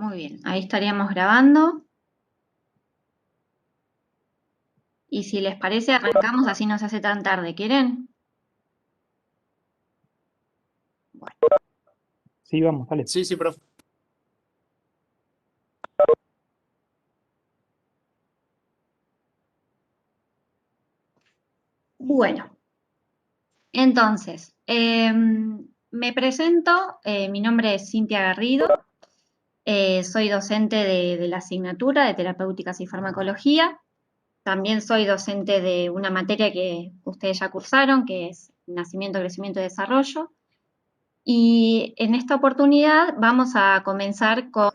Muy bien, ahí estaríamos grabando. Y si les parece, arrancamos, así no se hace tan tarde. ¿Quieren? Bueno. Sí, vamos, dale. Sí, profe. Bueno, entonces, me presento, mi nombre es Cintia Garrido, soy docente de la asignatura de Terapéuticas y Farmacología. También soy docente de una materia que ustedes ya cursaron, que es Nacimiento, Crecimiento y Desarrollo. Y en esta oportunidad vamos a comenzar con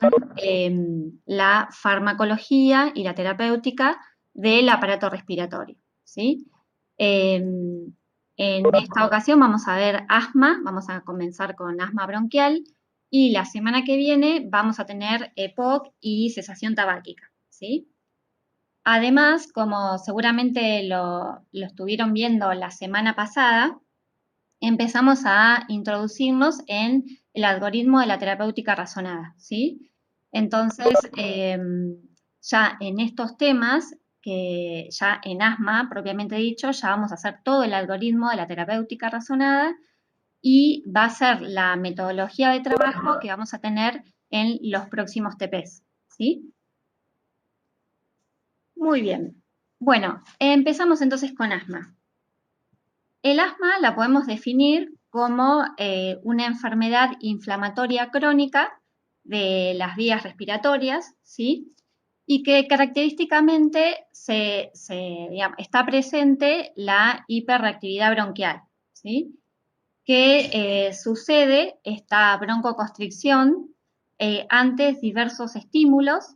la farmacología y la terapéutica del aparato respiratorio, ¿sí? En esta ocasión vamos a ver asma, vamos a comenzar con asma bronquial y la semana que viene vamos a tener EPOC y cesación tabáquica, ¿sí? Además, como seguramente lo estuvieron viendo la semana pasada, empezamos a introducirnos en el algoritmo de la terapéutica razonada, ¿sí? Entonces, ya en estos temas, que ya en asma, propiamente dicho, ya vamos a hacer todo el algoritmo de la terapéutica razonada y va a ser la metodología de trabajo que vamos a tener en los próximos TPs, ¿sí? Muy bien. Bueno, empezamos entonces con asma. El asma la podemos definir como una enfermedad inflamatoria crónica de las vías respiratorias, ¿sí? Y que característicamente digamos, está presente la hiperreactividad bronquial, ¿sí? Que sucede esta broncoconstricción ante diversos estímulos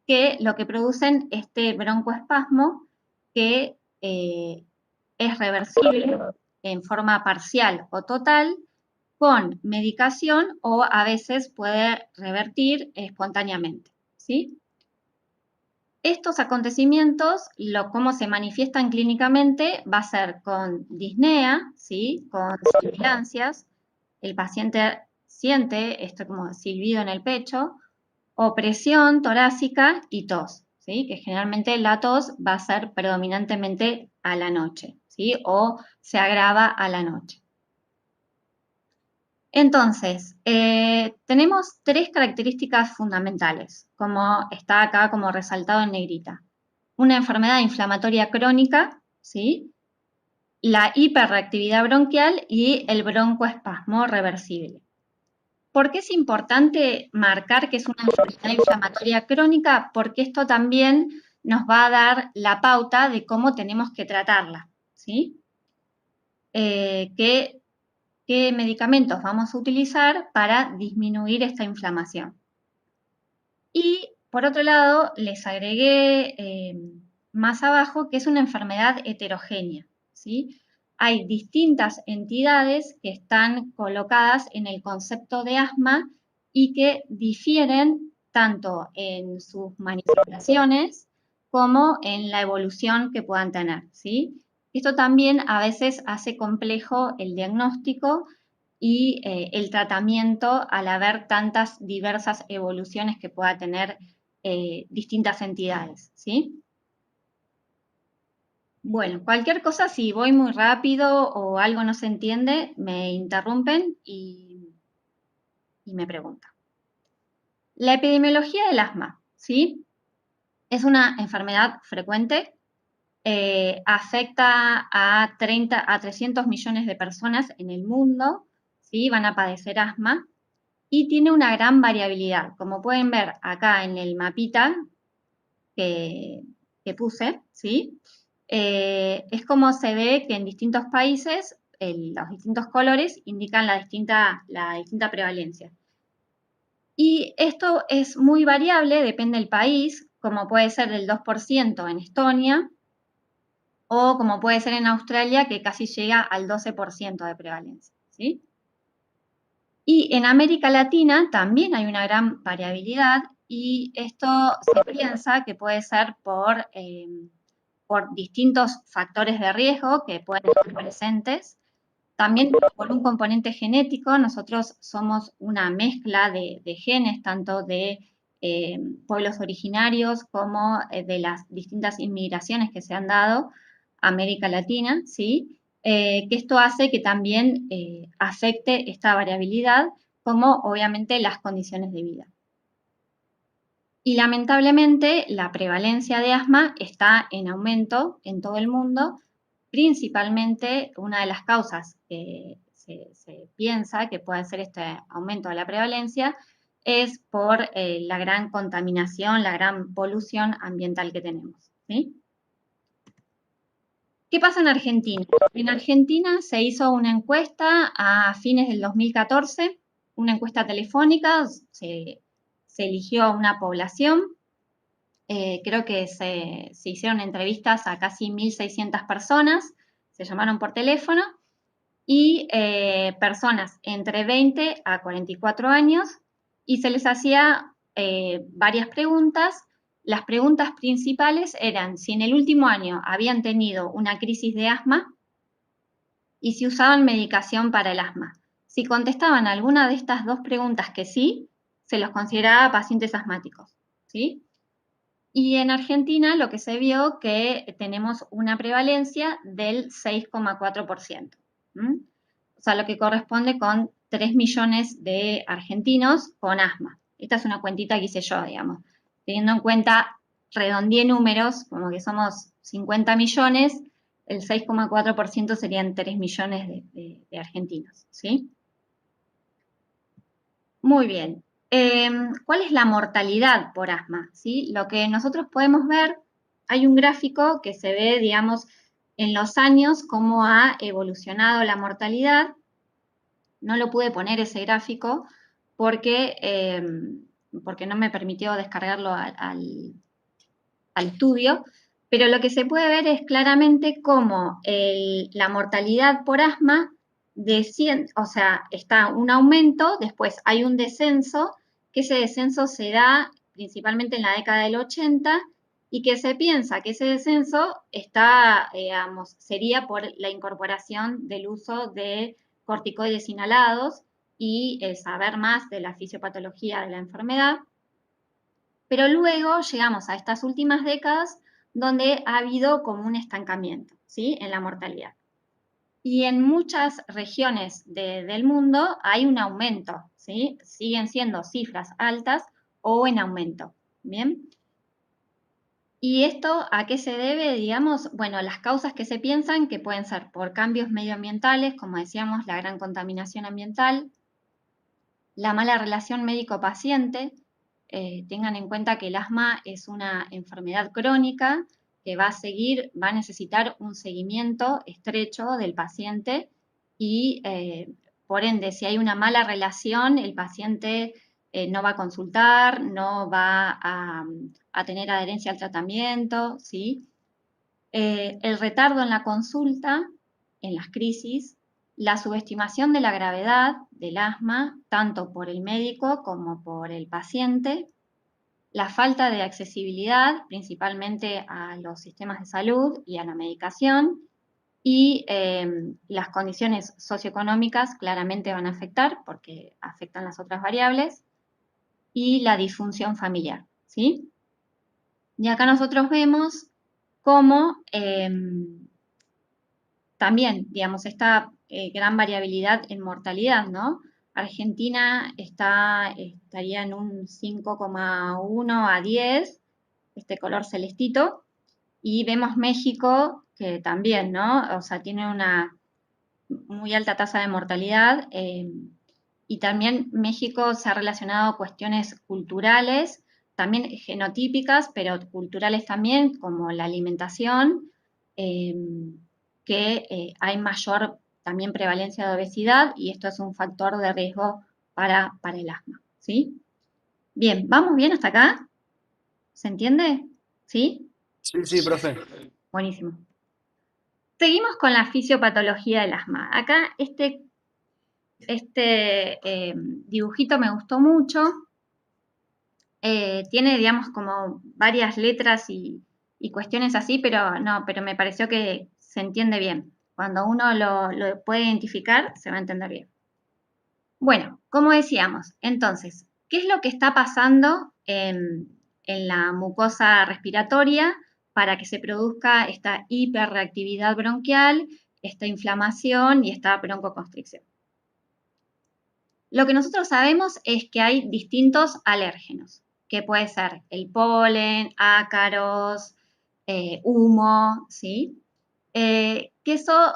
que lo que producen este broncoespasmo que es reversible en forma parcial o total con medicación o a veces puede revertir espontáneamente, ¿sí? Estos acontecimientos, cómo se manifiestan clínicamente, va a ser con disnea, ¿sí? Con sibilancias, el paciente siente esto como silbido en el pecho, opresión torácica y tos, ¿sí? Que generalmente la tos va a ser predominantemente a la noche, ¿sí? O se agrava a la noche. Entonces, tenemos tres características fundamentales, como está acá como resaltado en negrita. Una enfermedad inflamatoria crónica, ¿sí? La hiperreactividad bronquial y el broncoespasmo reversible. ¿Por qué es importante marcar que es una enfermedad inflamatoria crónica? Porque esto también nos va a dar la pauta de cómo tenemos que tratarla, ¿sí? ¿Qué medicamentos vamos a utilizar para disminuir esta inflamación? Y por otro lado, les agregué más abajo que es una enfermedad heterogénea, ¿sí? Hay distintas entidades que están colocadas en el concepto de asma y que difieren tanto en sus manifestaciones como en la evolución que puedan tener, ¿sí? Esto también a veces hace complejo el diagnóstico y el tratamiento al haber tantas diversas evoluciones que pueda tener distintas entidades, ¿sí? Bueno, cualquier cosa, si voy muy rápido o algo no se entiende, me interrumpen y me preguntan. La epidemiología del asma, ¿sí? Es una enfermedad frecuente, afecta a 300 millones de personas en el mundo, ¿sí? Van a padecer asma. Y tiene una gran variabilidad. Como pueden ver acá en el mapita que puse, ¿sí? Es como se ve que en distintos países los distintos colores indican la distinta prevalencia. Y esto es muy variable, depende del país, como puede ser del 2% en Estonia, o como puede ser en Australia, que casi llega al 12% de prevalencia, ¿sí? Y en América Latina también hay una gran variabilidad y esto se piensa que puede ser por distintos factores de riesgo que pueden estar presentes. También por un componente genético, nosotros somos una mezcla de genes, tanto de pueblos originarios como de las distintas inmigraciones que se han dado a América Latina, ¿sí? Que esto hace que también afecte esta variabilidad, como obviamente las condiciones de vida. Y lamentablemente la prevalencia de asma está en aumento en todo el mundo, principalmente una de las causas que se piensa que puede ser este aumento de la prevalencia es por la gran contaminación, la gran polución ambiental que tenemos, ¿sí? ¿Qué pasa en Argentina? En Argentina se hizo una encuesta a fines del 2014, una encuesta telefónica, se eligió a una población. Creo que se hicieron entrevistas a casi 1.600 personas, se llamaron por teléfono, y personas entre 20 a 44 años, y se les hacía varias preguntas. Las preguntas principales eran si en el último año habían tenido una crisis de asma y si usaban medicación para el asma. Si contestaban alguna de estas dos preguntas que sí, se los consideraba pacientes asmáticos, ¿sí? Y en Argentina lo que se vio que tenemos una prevalencia del 6,4%. O sea, lo que corresponde con 3 millones de argentinos con asma. Esta es una cuentita que hice yo, digamos. Teniendo en cuenta, redondeé números, como que somos 50 millones, el 6,4% serían 3 millones de argentinos, ¿sí? Muy bien. ¿Cuál es la mortalidad por asma? ¿Sí? Lo que nosotros podemos ver, hay un gráfico que se ve, digamos, en los años cómo ha evolucionado la mortalidad. No lo pude poner ese gráfico porque, porque no me permitió descargarlo al estudio, pero lo que se puede ver es claramente cómo la mortalidad por asma desciende, o sea, está un aumento, después hay un descenso, que ese descenso se da principalmente en la década del 80 y que se piensa que ese descenso está, digamos, sería por la incorporación del uso de corticoides inhalados y saber más de la fisiopatología de la enfermedad. Pero luego llegamos a estas últimas décadas donde ha habido como un estancamiento, ¿sí? En la mortalidad. Y en muchas regiones del mundo hay un aumento, ¿sí? Siguen siendo cifras altas o en aumento, ¿bien? ¿Y esto a qué se debe? Digamos, bueno, las causas que se piensan que pueden ser por cambios medioambientales, como decíamos, la gran contaminación ambiental, la mala relación médico-paciente. Tengan en cuenta que el asma es una enfermedad crónica que va a necesitar un seguimiento estrecho del paciente y por ende, si hay una mala relación, el paciente no va a consultar, no va a tener adherencia al tratamiento, ¿sí? El retardo en la consulta, en las crisis, la subestimación de la gravedad del asma, tanto por el médico como por el paciente, la falta de accesibilidad, principalmente a los sistemas de salud y a la medicación, y las condiciones socioeconómicas claramente van a afectar porque afectan las otras variables, y la disfunción familiar, ¿sí? Y acá nosotros vemos cómo también, digamos, esta gran variabilidad en mortalidad, ¿no? Argentina estaría en un 5,1 a 10, este color celestito, y vemos México que también, ¿no? O sea, tiene una muy alta tasa de mortalidad, y también México se ha relacionado a cuestiones culturales, también genotípicas, pero culturales también, como la alimentación, eh, que hay mayor también prevalencia de obesidad y esto es un factor de riesgo para el asma, ¿sí? Bien, ¿vamos bien hasta acá? ¿Se entiende? ¿Sí? Sí, sí, profe. Buenísimo. Seguimos con la fisiopatología del asma. Acá dibujito me gustó mucho. Tiene, digamos, como varias letras y cuestiones así, pero no, pero me pareció que se entiende bien. Cuando uno lo puede identificar, se va a entender bien. Bueno, como decíamos, entonces, ¿qué es lo que está pasando en la mucosa respiratoria para que se produzca esta hiperreactividad bronquial, esta inflamación y esta broncoconstricción. Lo que nosotros sabemos es que hay distintos alérgenos, que puede ser el polen, ácaros, humo, ¿sí? Que eso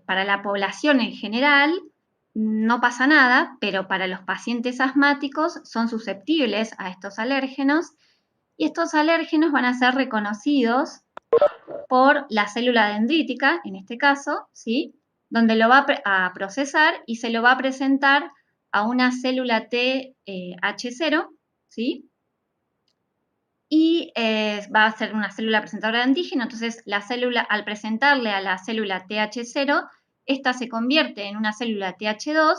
para la población en general no pasa nada, pero para los pacientes asmáticos son susceptibles a estos alérgenos y estos alérgenos van a ser reconocidos por la célula dendrítica, en este caso, ¿sí? Donde lo va a procesar y se lo va a presentar a una célula TH0, ¿sí? Y va a ser una célula presentadora de antígeno, entonces la célula, al presentarle a la célula TH0, esta se convierte en una célula TH2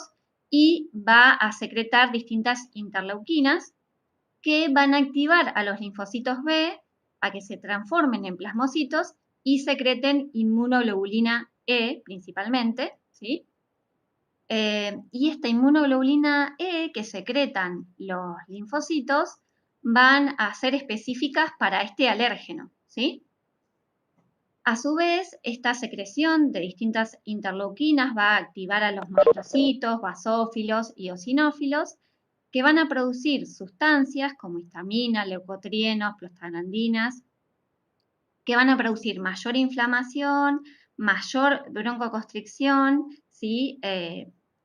y va a secretar distintas interleuquinas que van a activar a los linfocitos B a que se transformen en plasmocitos y secreten inmunoglobulina E principalmente, ¿sí? Y esta inmunoglobulina E que secretan los linfocitos van a ser específicas para este alérgeno, ¿sí? A su vez, esta secreción de distintas interleuquinas va a activar a los mastocitos, basófilos y eosinófilos, que van a producir sustancias como histamina, leucotrienos, prostaglandinas, que van a producir mayor inflamación, mayor broncoconstricción, ¿sí?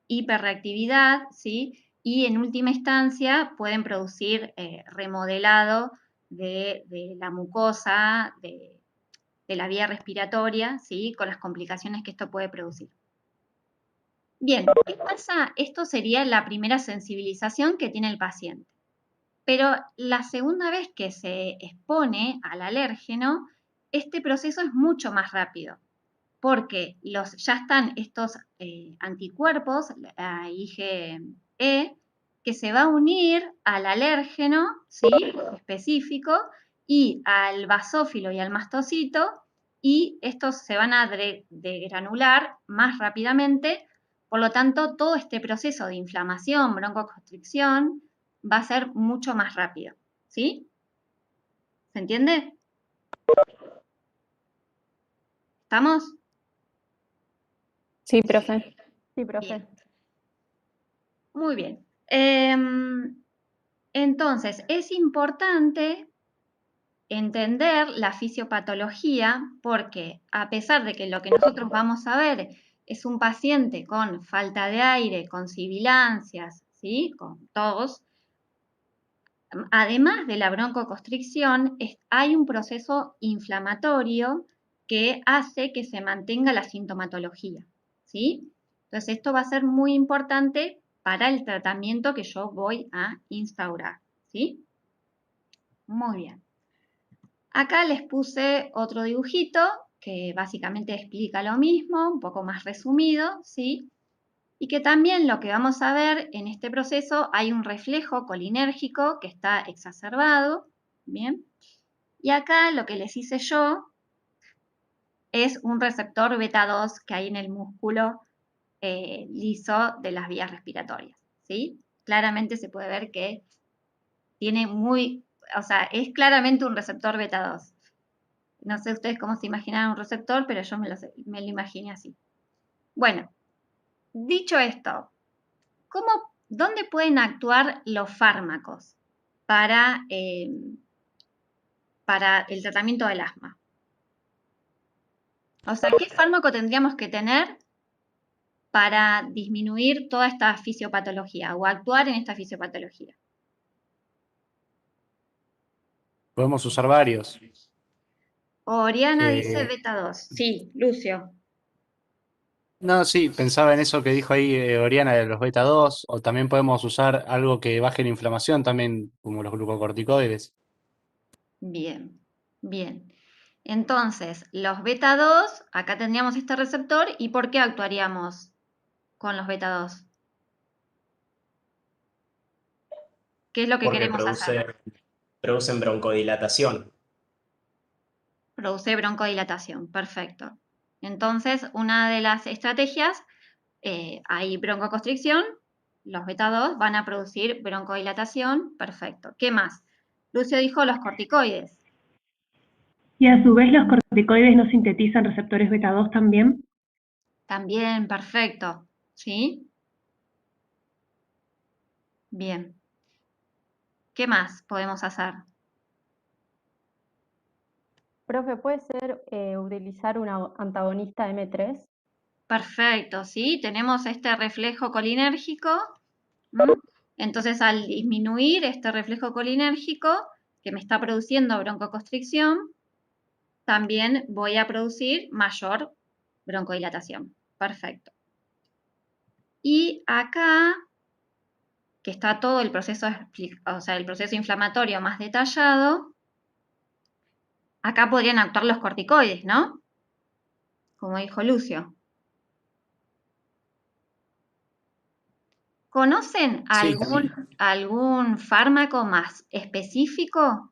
Hiperreactividad, ¿sí? Y en última instancia pueden producir remodelado de la mucosa, de la vía respiratoria, ¿sí? Con las complicaciones que esto puede producir. Bien, ¿qué pasa? Esto sería la primera sensibilización que tiene el paciente. Pero la segunda vez que se expone al alérgeno, este proceso es mucho más rápido, porque ya están estos anticuerpos, la IgE, que se va a unir al alérgeno, ¿sí? Específico, y al basófilo y al mastocito, y estos se van a degranular más rápidamente. Por lo tanto, todo este proceso de inflamación, broncoconstricción, va a ser mucho más rápido, ¿sí? ¿Se entiende? ¿Estamos? Sí, profe. Sí, Bien, profe. muy bien. Entonces, es importante entender la fisiopatología porque a pesar de que lo que nosotros vamos a ver es un paciente con falta de aire, con sibilancias, ¿sí? Con tos, además de la broncoconstricción, hay un proceso inflamatorio que hace que se mantenga la sintomatología, ¿sí? Entonces, esto va a ser muy importante para el tratamiento que yo voy a instaurar, ¿sí? Muy bien. Acá les puse otro dibujito que básicamente explica lo mismo, un poco más resumido, ¿sí? Y que también lo que vamos a ver en este proceso hay un reflejo colinérgico que está exacerbado, ¿bien? Y acá lo que les hice yo es un receptor beta 2 que hay en el músculo liso de las vías respiratorias, ¿sí? Claramente se puede ver que tiene o sea, es claramente un receptor beta 2. No sé ustedes cómo se imaginan un receptor, pero yo me lo imaginé así. Bueno, dicho esto, ¿dónde pueden actuar los fármacos para el tratamiento del asma? O sea, ¿qué fármaco tendríamos que tener para disminuir toda esta fisiopatología o actuar en esta fisiopatología? Podemos usar varios. Oriana dice Eh, beta 2. Sí, Lucio. no, sí, pensaba en eso que dijo ahí Oriana de los beta 2, o también podemos usar algo que baje la inflamación también, como los glucocorticoides. Bien, bien. Entonces, los beta 2, acá tendríamos este receptor, ¿y por qué actuaríamos con los beta 2? ¿Qué es lo que Porque queremos hacer? producen broncodilatación. Produce broncodilatación, perfecto. Entonces, una de las estrategias, hay broncoconstricción, los beta 2 van a producir broncodilatación. Perfecto. ¿Qué más? Lucio dijo los corticoides. Y a su vez los corticoides no sintetizan receptores beta 2 también. También, perfecto. ¿Sí? Bien. ¿Qué más podemos hacer? Profe, ¿puede ser utilizar un antagonista M3? Perfecto, ¿sí? Tenemos este reflejo colinérgico. ¿M? Entonces, al disminuir este reflejo colinérgico que me está produciendo broncoconstricción, también voy a producir mayor broncodilatación. Perfecto. Y acá, que está todo el proceso, o sea, el proceso inflamatorio más detallado, acá podrían actuar los corticoides, ¿no? Como dijo Lucio. ¿Conocen Sí, algún fármaco más específico?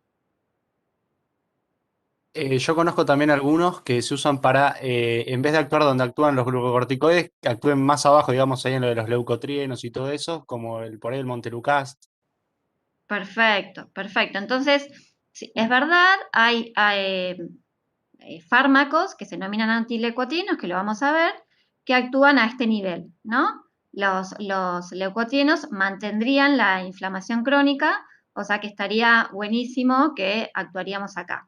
yo conozco también algunos que se usan para, en vez de actuar donde actúan los glucocorticoides, que actúen más abajo, digamos, ahí en lo de los leucotrienos y todo eso, como por ahí el Montelukast. Perfecto, perfecto. Entonces, sí, es verdad, hay fármacos que se denominan antileucotrienos, que lo vamos a ver, que actúan a este nivel, ¿no? Los leucotrienos mantendrían la inflamación crónica, o sea que estaría buenísimo que actuaríamos acá.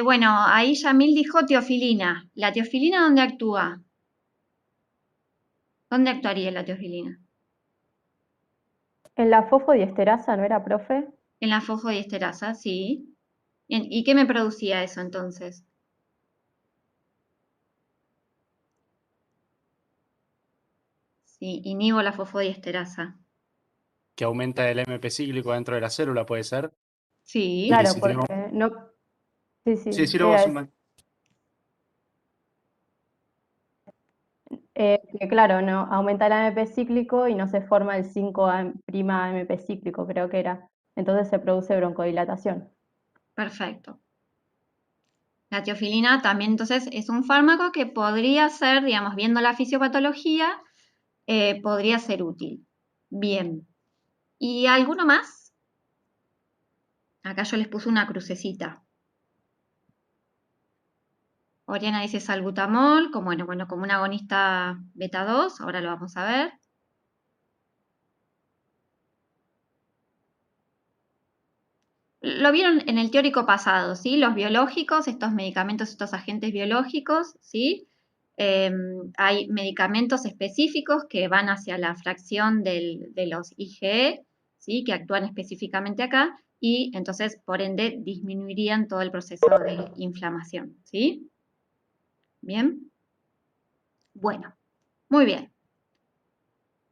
Bueno, ahí Yamil dijo teofilina. ¿La teofilina dónde actúa? ¿Dónde actuaría la teofilina? En la fosfodiesterasa, ¿no era, profe? En la fosfodiesterasa, sí. ¿Y qué me producía eso entonces? Sí, inhibo la fosfodiesterasa. Que aumenta el MP cíclico dentro de la célula, puede ser. Sí, Y Claro, si porque tenemos. no... Sí, Sí, sí, decilo era vos, eso. Uma. Que claro, no, aumenta el AMP cíclico y no se forma el 5' AMP cíclico, creo que era. Entonces se produce broncodilatación. perfecto. La teofilina también entonces es un fármaco que podría ser, digamos, viendo la fisiopatología, podría ser útil. Bien. ¿Y alguno más? Acá yo les puse una crucecita. Oriana dice salbutamol, como, bueno, como un agonista beta 2, ahora lo vamos a ver. Lo vieron en el teórico pasado, ¿sí? Los biológicos, estos medicamentos, estos agentes biológicos, ¿sí? Hay medicamentos específicos que van hacia la fracción de los IgE, ¿sí? Que actúan específicamente acá y entonces, por ende, disminuirían todo el proceso de inflamación, ¿sí? ¿Bien? Bueno, muy bien.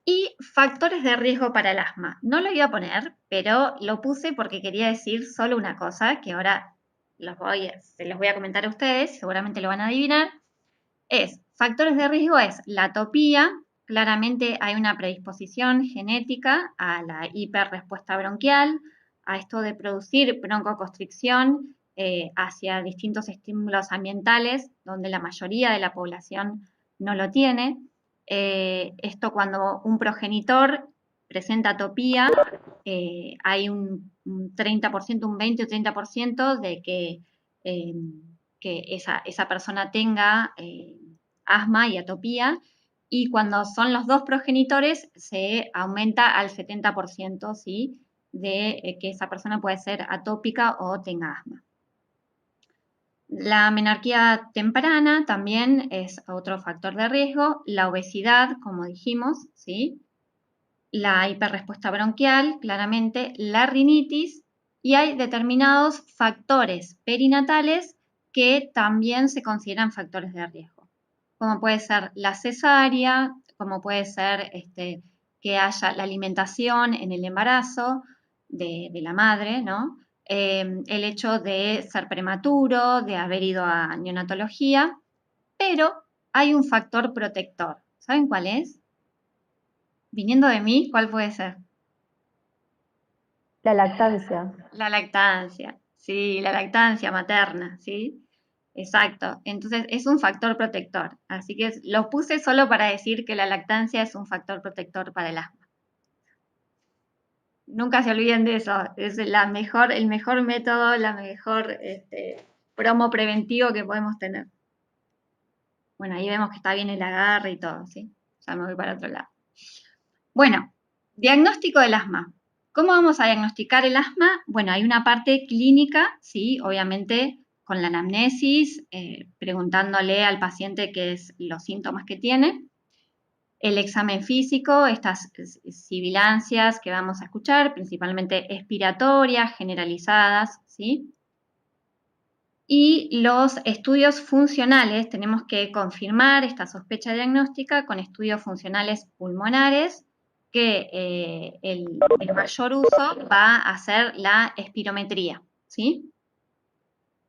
Y factores de riesgo para el asma. No lo iba a poner, pero lo puse porque quería decir solo una cosa, que ahora se los voy a comentar a ustedes, seguramente lo van a adivinar. Factores de riesgo es la atopía, claramente hay una predisposición genética a la hiperrespuesta bronquial, a esto de producir broncoconstricción hacia distintos estímulos ambientales, donde la mayoría de la población no lo tiene. Esto cuando un progenitor presenta atopía, hay un 30%, un 20 o 30% de que esa persona tenga asma y atopía, y cuando son los dos progenitores se aumenta al 70%, ¿sí? De que esa persona puede ser atópica o tenga asma. La menarquía temprana también es otro factor de riesgo, la obesidad, como dijimos, ¿sí? La hiperrespuesta bronquial, claramente, la rinitis, y hay determinados factores perinatales que también se consideran factores de riesgo, como puede ser la cesárea, como puede ser que haya la alimentación en el embarazo de la madre, ¿no? El hecho de ser prematuro, de haber ido a neonatología, pero hay un factor protector. ¿Saben cuál es? Viniendo de mí, ¿cuál puede ser? La lactancia. La lactancia, sí, la lactancia materna, ¿sí? Exacto. Entonces es un factor protector. Así que lo puse solo para decir que la lactancia es un factor protector para el asma. Nunca se olviden de eso. Es el mejor método, la mejor promo preventivo que podemos tener. Bueno, ahí vemos que está bien el agarre y todo, ¿sí? Ya me voy para otro lado. Bueno, diagnóstico del asma. ¿Cómo vamos a diagnosticar el asma? Bueno, hay una parte clínica, sí, obviamente con la anamnesis, preguntándole al paciente qué es los síntomas que tiene. El examen físico, estas sibilancias que vamos a escuchar, principalmente expiratorias, generalizadas, ¿sí? Y los estudios funcionales, tenemos que confirmar esta sospecha diagnóstica con estudios funcionales pulmonares, que el mayor uso va a ser la espirometría, ¿sí?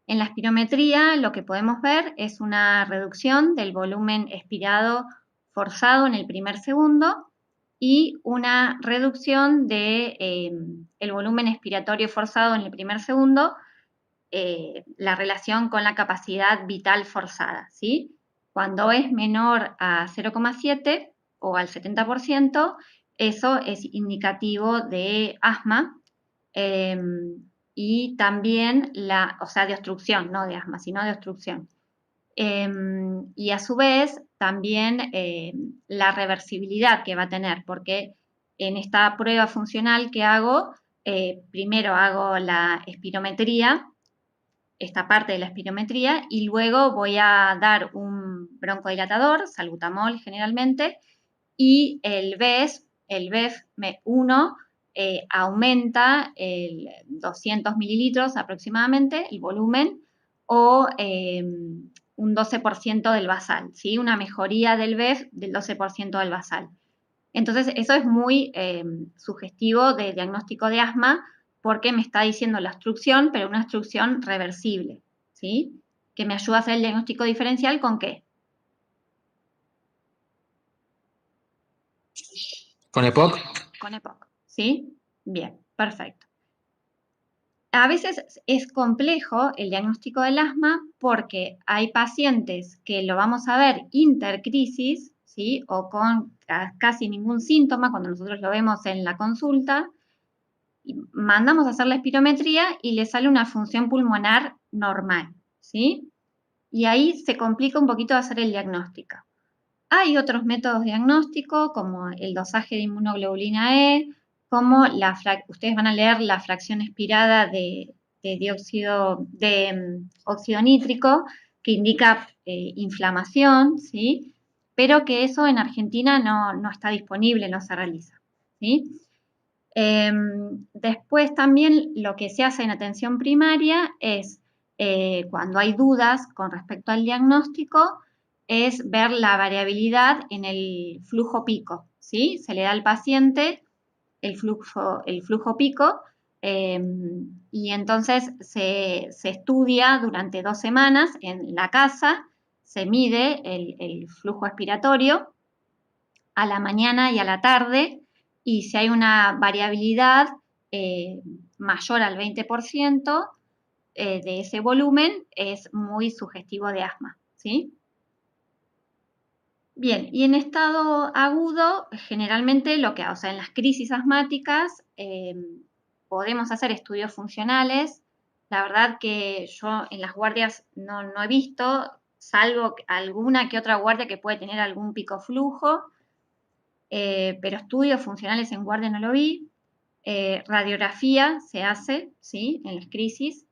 En la espirometría lo que podemos ver es una reducción del volumen expirado forzado en el primer segundo y una reducción de el volumen expiratorio forzado en el primer segundo, la relación con la capacidad vital forzada, ¿sí? Cuando es menor a 0,7 o al 70%, eso es indicativo de asma, y también o sea, de obstrucción, no de asma, sino de obstrucción. Y a su vez, también la reversibilidad que va a tener, porque en esta prueba funcional que hago, primero hago la espirometría, esta parte de la espirometría, y luego voy a dar un broncodilatador, salbutamol generalmente, y el BEF1 aumenta el 200 mililitros aproximadamente, el volumen, o un 12% del basal, ¿sí? Una mejoría del BEF del 12% del basal. Entonces, eso es muy sugestivo de diagnóstico de asma, porque me está diciendo la obstrucción, pero una obstrucción reversible, ¿sí? Que me ayuda a hacer el diagnóstico diferencial ¿con qué? ¿Con EPOC? Con EPOC, ¿sí? Bien, perfecto. A veces es complejo el diagnóstico del asma porque hay pacientes que lo vamos a ver intercrisis, ¿sí? O con casi ningún síntoma cuando nosotros lo vemos en la consulta, y mandamos a hacer la espirometría y le sale una función pulmonar normal, ¿sí? Y ahí se complica un poquito hacer el diagnóstico. Hay otros métodos diagnósticos como el dosaje de inmunoglobulina E, como ustedes van a leer la fracción expirada de óxido nítrico, que indica inflamación, ¿sí? Pero que eso en Argentina no está disponible, no se realiza, ¿sí? Después también lo que se hace en atención primaria es, cuando hay dudas con respecto al diagnóstico, es ver la variabilidad en el flujo pico, ¿sí? Se le da al paciente el flujo pico, y entonces se estudia durante 2 semanas en la casa, se mide el flujo expiratorio a la mañana y a la tarde, y si hay una variabilidad mayor al 20% de ese volumen, es muy sugestivo de asma, ¿sí? Bien, y en estado agudo, generalmente o sea, en las crisis asmáticas, podemos hacer estudios funcionales. La verdad que yo en las guardias no he visto, salvo alguna que otra guardia que puede tener algún pico flujo, pero estudios funcionales en guardia no lo vi. Radiografía se hace, ¿sí? En las crisis.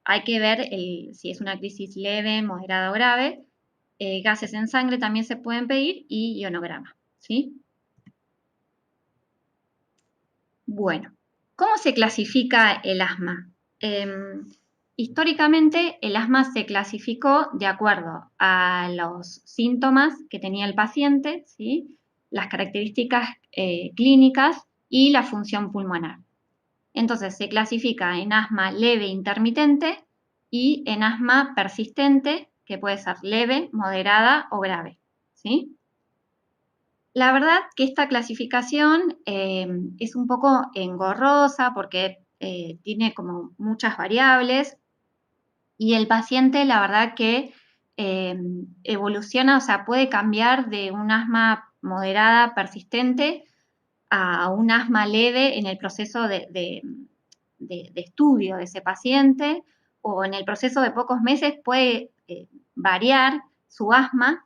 Hay que ver si es una crisis leve, moderada o grave. Gases en sangre también se pueden pedir y ionograma, ¿sí? Bueno, ¿cómo se clasifica el asma? Históricamente el asma se clasificó de acuerdo a los síntomas que tenía el paciente, ¿sí? Las características clínicas y la función pulmonar. Entonces se clasifica en asma leve intermitente y en asma persistente, que puede ser leve, moderada o grave, ¿sí? La verdad que esta clasificación es un poco engorrosa porque tiene como muchas variables. Y el paciente, la verdad que evoluciona, o sea, puede cambiar de un asma moderada persistente a un asma leve en el proceso de estudio de ese paciente, o en el proceso de pocos meses puede variar su asma.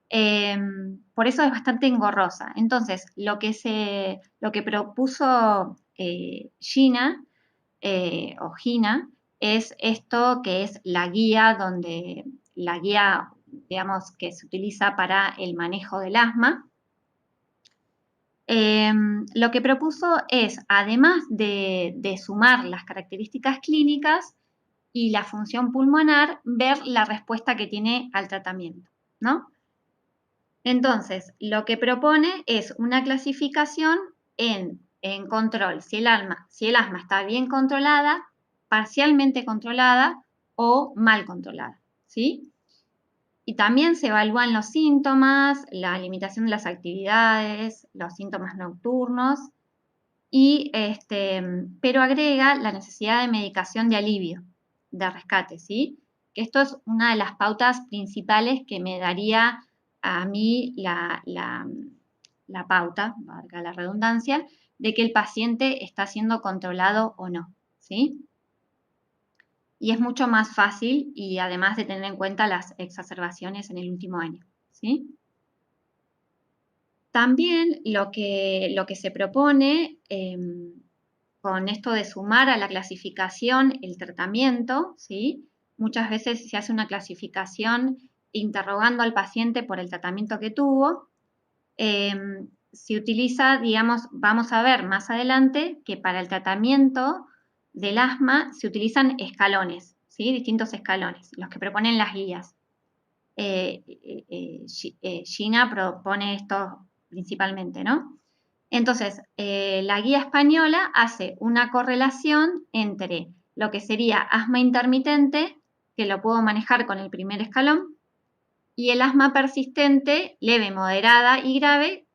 Por eso es bastante engorrosa. Entonces, lo que propuso Gina o Gina es esto que es la guía digamos, que se utiliza para el manejo del asma. Lo que propuso es, además de sumar las características clínicas y la función pulmonar, ver la respuesta que tiene al tratamiento, ¿no? Entonces, lo que propone es una clasificación en control, si el asma está bien controlada, parcialmente controlada o mal controlada, ¿sí? Y también se evalúan los síntomas, la limitación de las actividades, los síntomas nocturnos, pero agrega la necesidad de medicación de alivio, de rescate, ¿sí? Que esto es una de las pautas principales que me daría a mí la pauta, valga la redundancia, de que el paciente está siendo controlado o no, ¿sí? Y es mucho más fácil y además de tener en cuenta las exacerbaciones en el último año, ¿sí? También lo que se propone con esto de sumar a la clasificación el tratamiento, ¿sí? Muchas veces se hace una clasificación interrogando al paciente por el tratamiento que tuvo. Se utiliza, digamos, vamos a ver más adelante que para el tratamiento del asma se utilizan escalones, ¿sí? Distintos escalones, los que proponen las guías. Gina propone esto principalmente, ¿no? Entonces, la guía española hace una correlación entre lo que sería asma intermitente, que lo puedo manejar con el primer escalón, y el asma persistente, leve, moderada y grave,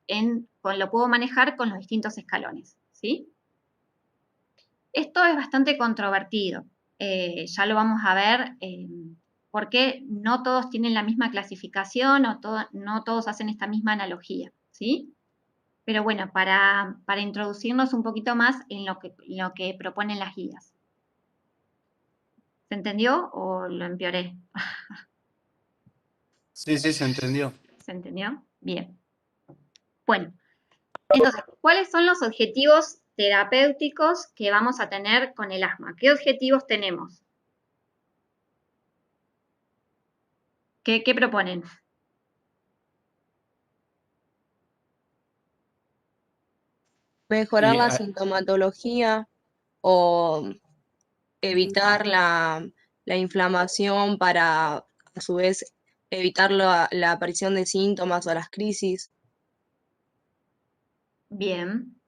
lo puedo manejar con los distintos escalones, ¿sí? Esto es bastante controvertido, ya lo vamos a ver, porque no todos tienen la misma clasificación o no todos hacen esta misma analogía, ¿sí? Pero bueno, para introducirnos un poquito más en lo que proponen las guías. ¿Se entendió o lo empeoré? Sí, sí, se entendió. ¿Se entendió? Bien. Bueno, entonces, ¿cuáles son los objetivos terapéuticos que vamos a tener con el asma? ¿Qué objetivos tenemos? ¿Qué proponen? Mejorar Y, la sintomatología o evitar la inflamación para, a su vez, evitar la aparición de síntomas o las crisis. Bien.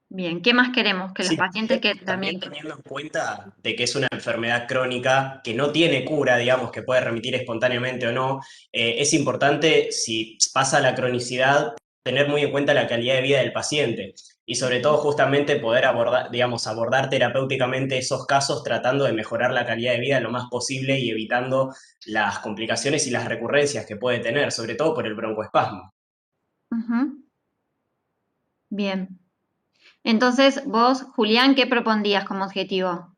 Bien, ¿qué más queremos? Que los Sí, pacientes que también también... teniendo en cuenta de que es una enfermedad crónica que no tiene cura, digamos, que puede remitir espontáneamente o no, es importante, si pasa la cronicidad, tener muy en cuenta la calidad de vida del paciente y sobre todo justamente poder abordar, digamos, abordar terapéuticamente esos casos tratando de mejorar la calidad de vida lo más posible y evitando las complicaciones y las recurrencias que puede tener, sobre todo por el broncoespasmo. Ujú. Bien. Entonces, vos, Julián, ¿qué propondrías como objetivo?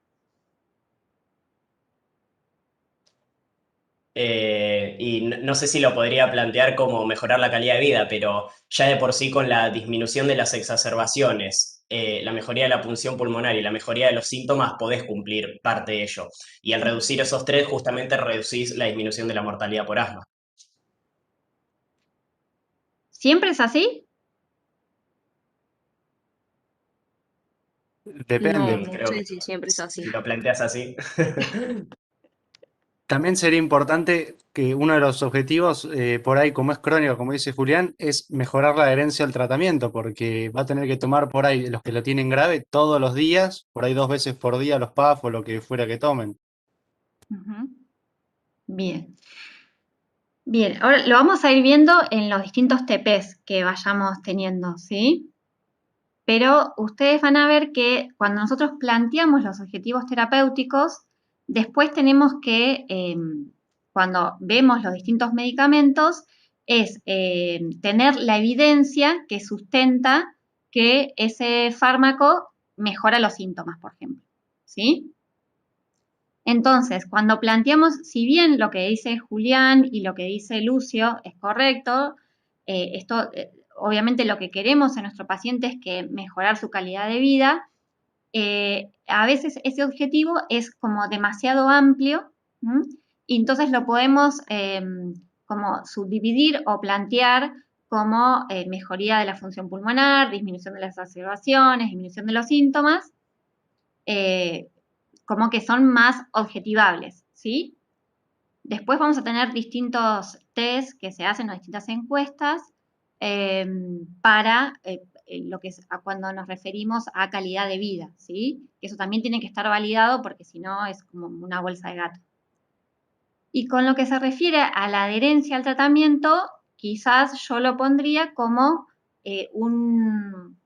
Y no sé si lo podría plantear como mejorar la calidad de vida, pero ya de por sí con la disminución de las exacerbaciones, la mejoría de la punción pulmonar y la mejoría de los síntomas, podés cumplir parte de ello. Y al reducir esos tres, justamente reducís la disminución de la mortalidad por asma. ¿Siempre es así? Depende. No Creo sé que si siempre es así. si lo planteas así. También sería importante que uno de los objetivos, por ahí, como es crónico, como dice Julián, es mejorar la adherencia al tratamiento, porque va a tener que tomar por ahí los que lo tienen grave todos los días, por ahí 2 veces por día los PAF o lo que fuera que tomen. Ujú. Bien. Bien, ahora lo vamos a ir viendo en los distintos TPs que vayamos teniendo, ¿sí? Pero ustedes van a ver que cuando nosotros planteamos los objetivos terapéuticos, Después tenemos que, cuando vemos los distintos medicamentos, es tener la evidencia que sustenta que ese fármaco mejora los síntomas, por ejemplo, ¿sí? Entonces, cuando planteamos, si bien lo que dice Julián y lo que dice Lucio es correcto, esto, obviamente lo que queremos en nuestro paciente es que mejorar su calidad de vida, a veces ese objetivo es como demasiado amplio, ¿m? Y entonces lo podemos como subdividir o plantear como mejoría de la función pulmonar, disminución de las exacerbaciones, disminución de los síntomas, como que son más objetivables, ¿sí? Después vamos a tener distintos test que se hacen o distintas encuestas para lo que es cuando nos referimos a calidad de vida, ¿sí? Eso también tiene que estar validado porque si no es como una bolsa de gato. Y con lo que se refiere a la adherencia al tratamiento, quizás yo lo pondría como un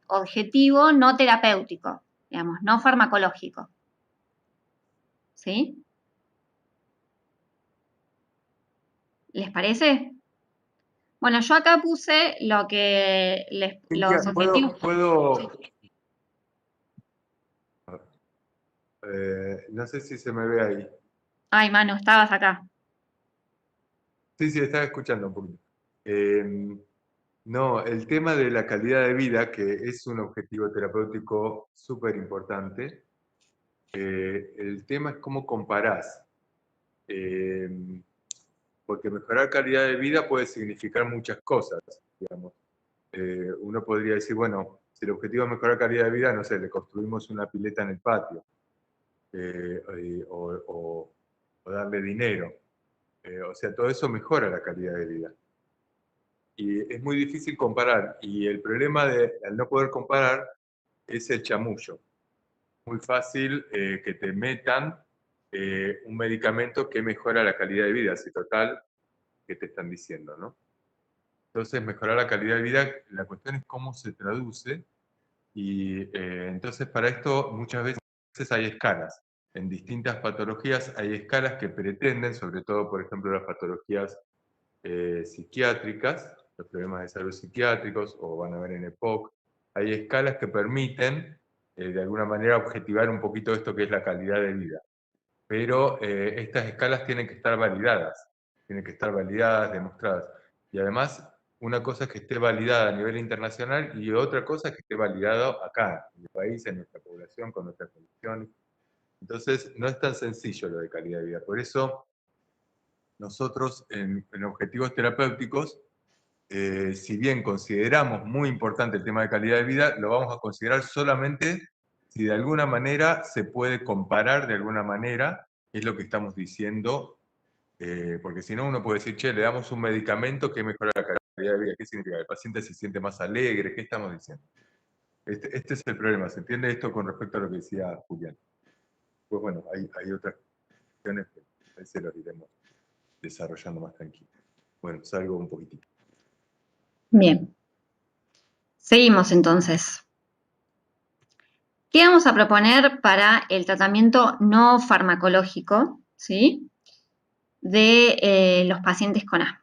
objetivo no terapéutico, digamos, no farmacológico. ¿Sí? ¿Les parece? Bueno, yo acá puse lo que los Cintia, objetivos. no sé si se me ve ahí. Ay, Manu, estabas acá. Sí, estaba escuchando un poquito. No, el tema de la calidad de vida, que es un objetivo terapéutico súper importante, el tema es cómo comparás. Porque mejorar calidad de vida puede significar muchas cosas, digamos. Uno podría decir, bueno, si el objetivo es mejorar calidad de vida, no sé, le construimos una pileta en el patio, o darle dinero. O sea, todo eso mejora la calidad de vida. Y es muy difícil comparar, y el problema al no poder comparar es el chamullo. Muy fácil que te metan un medicamento que mejora la calidad de vida, si total, ¿qué te están diciendo, no? Entonces, mejorar la calidad de vida, la cuestión es cómo se traduce, y entonces para esto muchas veces hay escalas. En distintas patologías hay escalas que pretenden, sobre todo, por ejemplo, las patologías psiquiátricas, los problemas de salud psiquiátricos, o van a ver en EPOC, hay escalas que permiten, de alguna manera, objetivar un poquito esto que es la calidad de vida. Pero estas escalas tienen que estar validadas, demostradas. Y además, una cosa es que esté validada a nivel internacional y otra cosa es que esté validado acá, en el país, en nuestra población, con nuestras condiciones. Entonces, no es tan sencillo lo de calidad de vida. Por eso, nosotros en objetivos terapéuticos, si bien consideramos muy importante el tema de calidad de vida, lo vamos a considerar solamente si de alguna manera se puede comparar de alguna manera, es lo que estamos diciendo, porque si no uno puede decir, che, le damos un medicamento que mejora la calidad de vida. ¿Qué significa? ¿El paciente se siente más alegre? ¿Qué estamos diciendo? Este es el problema, ¿se entiende esto con respecto a lo que decía Julián? Pues bueno, hay otras cuestiones que a veces lo iremos desarrollando más tranquilo. Bueno, salgo un poquitito. Bien. Seguimos entonces. ¿Qué vamos a proponer para el tratamiento no farmacológico, ¿sí? De los pacientes con asma?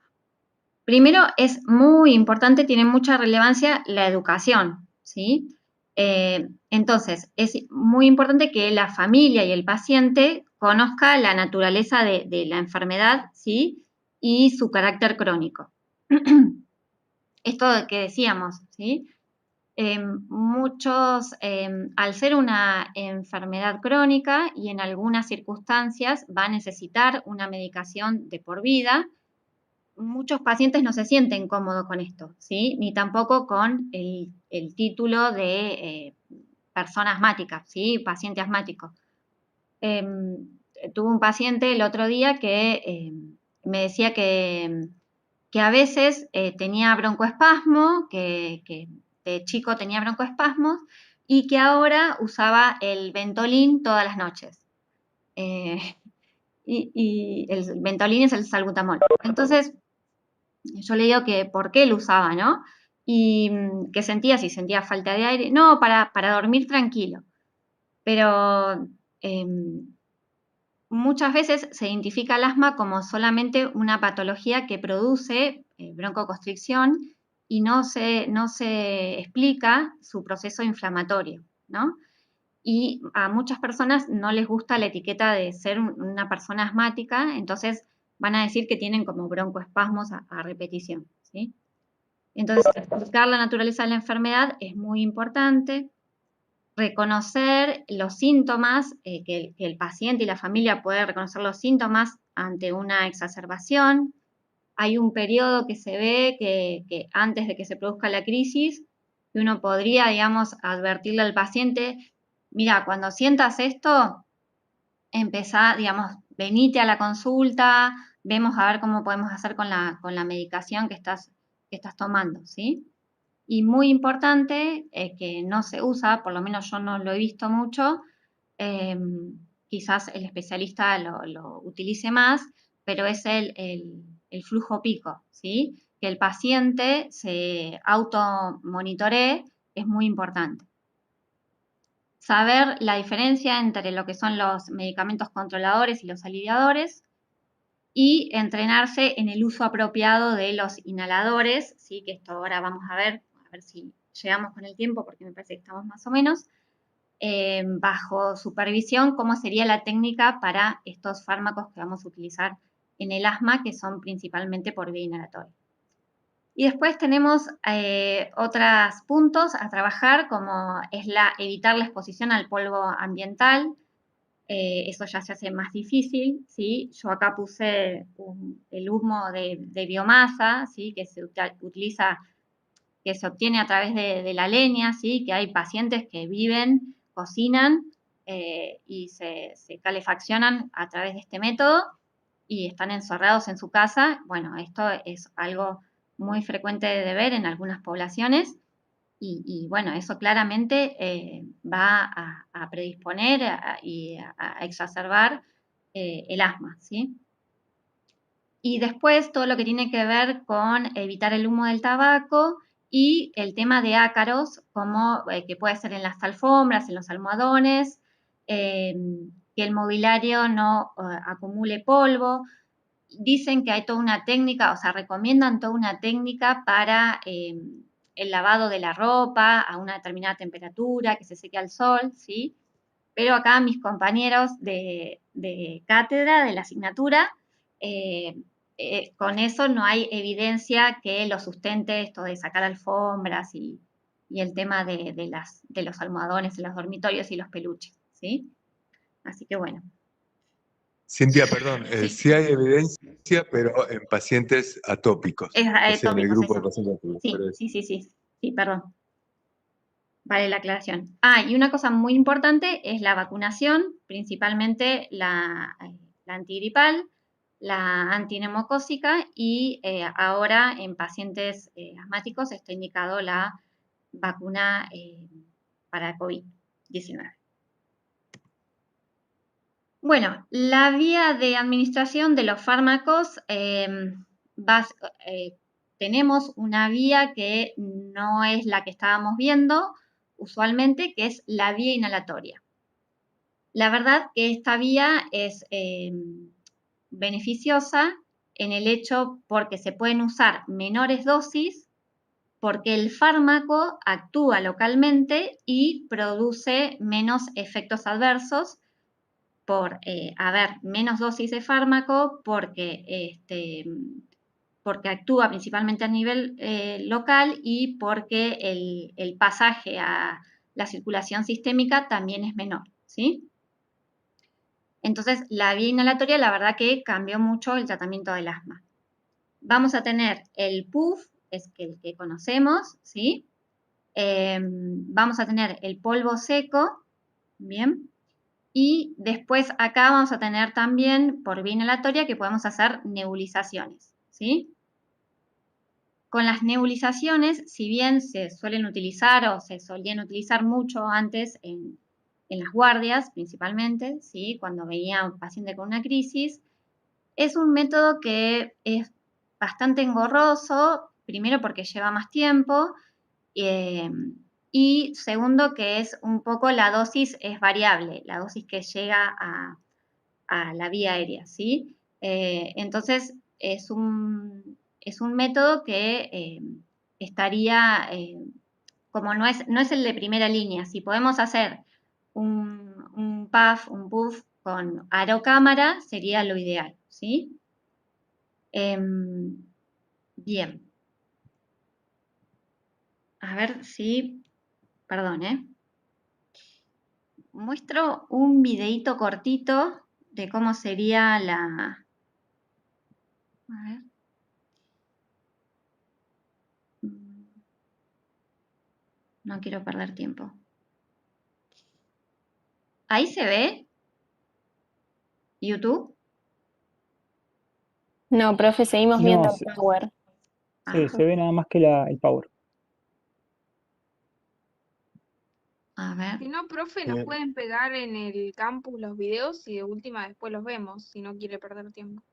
Primero, es muy importante, tiene mucha relevancia la educación, ¿sí? Entonces, es muy importante que la familia y el paciente conozca la naturaleza de la enfermedad, ¿sí? Y su carácter crónico. Esto que decíamos, ¿sí? Al ser una enfermedad crónica y en algunas circunstancias va a necesitar una medicación de por vida, muchos pacientes no se sienten cómodos con esto, ¿sí? Ni tampoco con el título de persona asmática, ¿sí? Paciente asmático. Tuve un paciente el otro día que me decía que a veces tenía broncoespasmo, que de chico tenía broncoespasmos y que ahora usaba el Ventolin todas las noches. Y el Ventolin es el salbutamol. Entonces, yo le digo que por qué lo usaba, ¿no? Y que sentía, si sentía falta de aire, no, para dormir tranquilo. Pero muchas veces se identifica el asma como solamente una patología que produce broncoconstricción y no se explica su proceso inflamatorio, ¿no? Y a muchas personas no les gusta la etiqueta de ser una persona asmática, entonces van a decir que tienen como broncoespasmos a repetición, ¿sí? Entonces, explicar la naturaleza de la enfermedad es muy importante. Reconocer los síntomas, que el paciente y la familia pueden reconocer los síntomas ante una exacerbación. Hay un periodo que se ve que antes de que se produzca la crisis, que uno podría, digamos, advertirle al paciente, mira, cuando sientas esto, empezá, digamos, venite a la consulta, vemos a ver cómo podemos hacer con la medicación que estás tomando, ¿sí? Y muy importante, que no se usa, por lo menos yo no lo he visto mucho, quizás el especialista lo utilice más, pero es el flujo pico, ¿sí? Que el paciente se automonitoree es muy importante. Saber la diferencia entre lo que son los medicamentos controladores y los aliviadores y entrenarse en el uso apropiado de los inhaladores, ¿sí? Que esto ahora vamos a ver si llegamos con el tiempo porque me parece que estamos más o menos, bajo supervisión, cómo sería la técnica para estos fármacos que vamos a utilizar en el asma, que son principalmente por vía inhalatoria. Y después tenemos otros puntos a trabajar, como es evitar la exposición al polvo ambiental. Eso ya se hace más difícil, ¿sí? Yo acá puse el humo de biomasa, ¿sí? Que se utiliza, que se obtiene a través de la leña, ¿sí? Que hay pacientes que viven, cocinan y se calefaccionan a través de este método y están encerrados en su casa. Bueno, esto es algo muy frecuente de ver en algunas poblaciones y bueno, eso claramente va a predisponer y a exacerbar el asma, ¿sí? Y después todo lo que tiene que ver con evitar el humo del tabaco y el tema de ácaros, como que puede ser en las alfombras, en los almohadones, que el mobiliario no acumule polvo. Dicen que hay toda una técnica, o sea, recomiendan toda una técnica para el lavado de la ropa a una determinada temperatura, que se seque al sol, ¿sí? Pero acá mis compañeros de cátedra, de la asignatura, con eso no hay evidencia que lo sustente esto de sacar alfombras y el tema de los almohadones en los dormitorios y los peluches, ¿sí? Así que bueno. Cintia, perdón, Sí. sí hay evidencia, pero en pacientes atópicos. Es O sea, en el atópicos, grupo de eso. pacientes atópicos. Sí, pero es- sí, perdón. Vale la aclaración. Y una cosa muy importante es la vacunación, principalmente la antigripal, la antineumocócica y ahora en pacientes asmáticos está indicado la vacuna para COVID-19. Bueno, la vía de administración de los fármacos, tenemos una vía que no es la que estábamos viendo usualmente, que es la vía inhalatoria. La verdad que esta vía es beneficiosa en el hecho porque se pueden usar menores dosis, porque el fármaco actúa localmente y produce menos efectos adversos por haber menos dosis de fármaco, porque actúa principalmente a nivel local y porque el pasaje a la circulación sistémica también es menor, ¿sí? Entonces, la vía inhalatoria, la verdad que cambió mucho el tratamiento del asma. Vamos a tener el PUF, es el que conocemos, ¿sí? Vamos a tener el polvo seco, ¿bien? Y después acá vamos a tener también, por vía inhalatoria, que podemos hacer nebulizaciones, ¿sí? Con las nebulizaciones, si bien se suelen utilizar o se solían utilizar mucho antes en las guardias principalmente, ¿sí? Cuando venía un paciente con una crisis, es un método que es bastante engorroso, primero porque lleva más tiempo y segundo que es un poco la dosis es variable, la dosis que llega a la vía aérea, ¿sí? Entonces, es un método que estaría, como no es el de primera línea, si podemos hacer un PAF, un PUF con arocámara, sería lo ideal, ¿sí? Bien. A ver si, perdón, muestro un videíto cortito de cómo sería la... A ver. No quiero perder tiempo. ¿Ahí se ve? ¿YouTube? No, profe, seguimos No, viendo sí, Power. sí, se ve nada más que el Power. A ver. Si no, profe, nos pueden pegar en el campus los videos y de última después los vemos, si no quiere perder tiempo.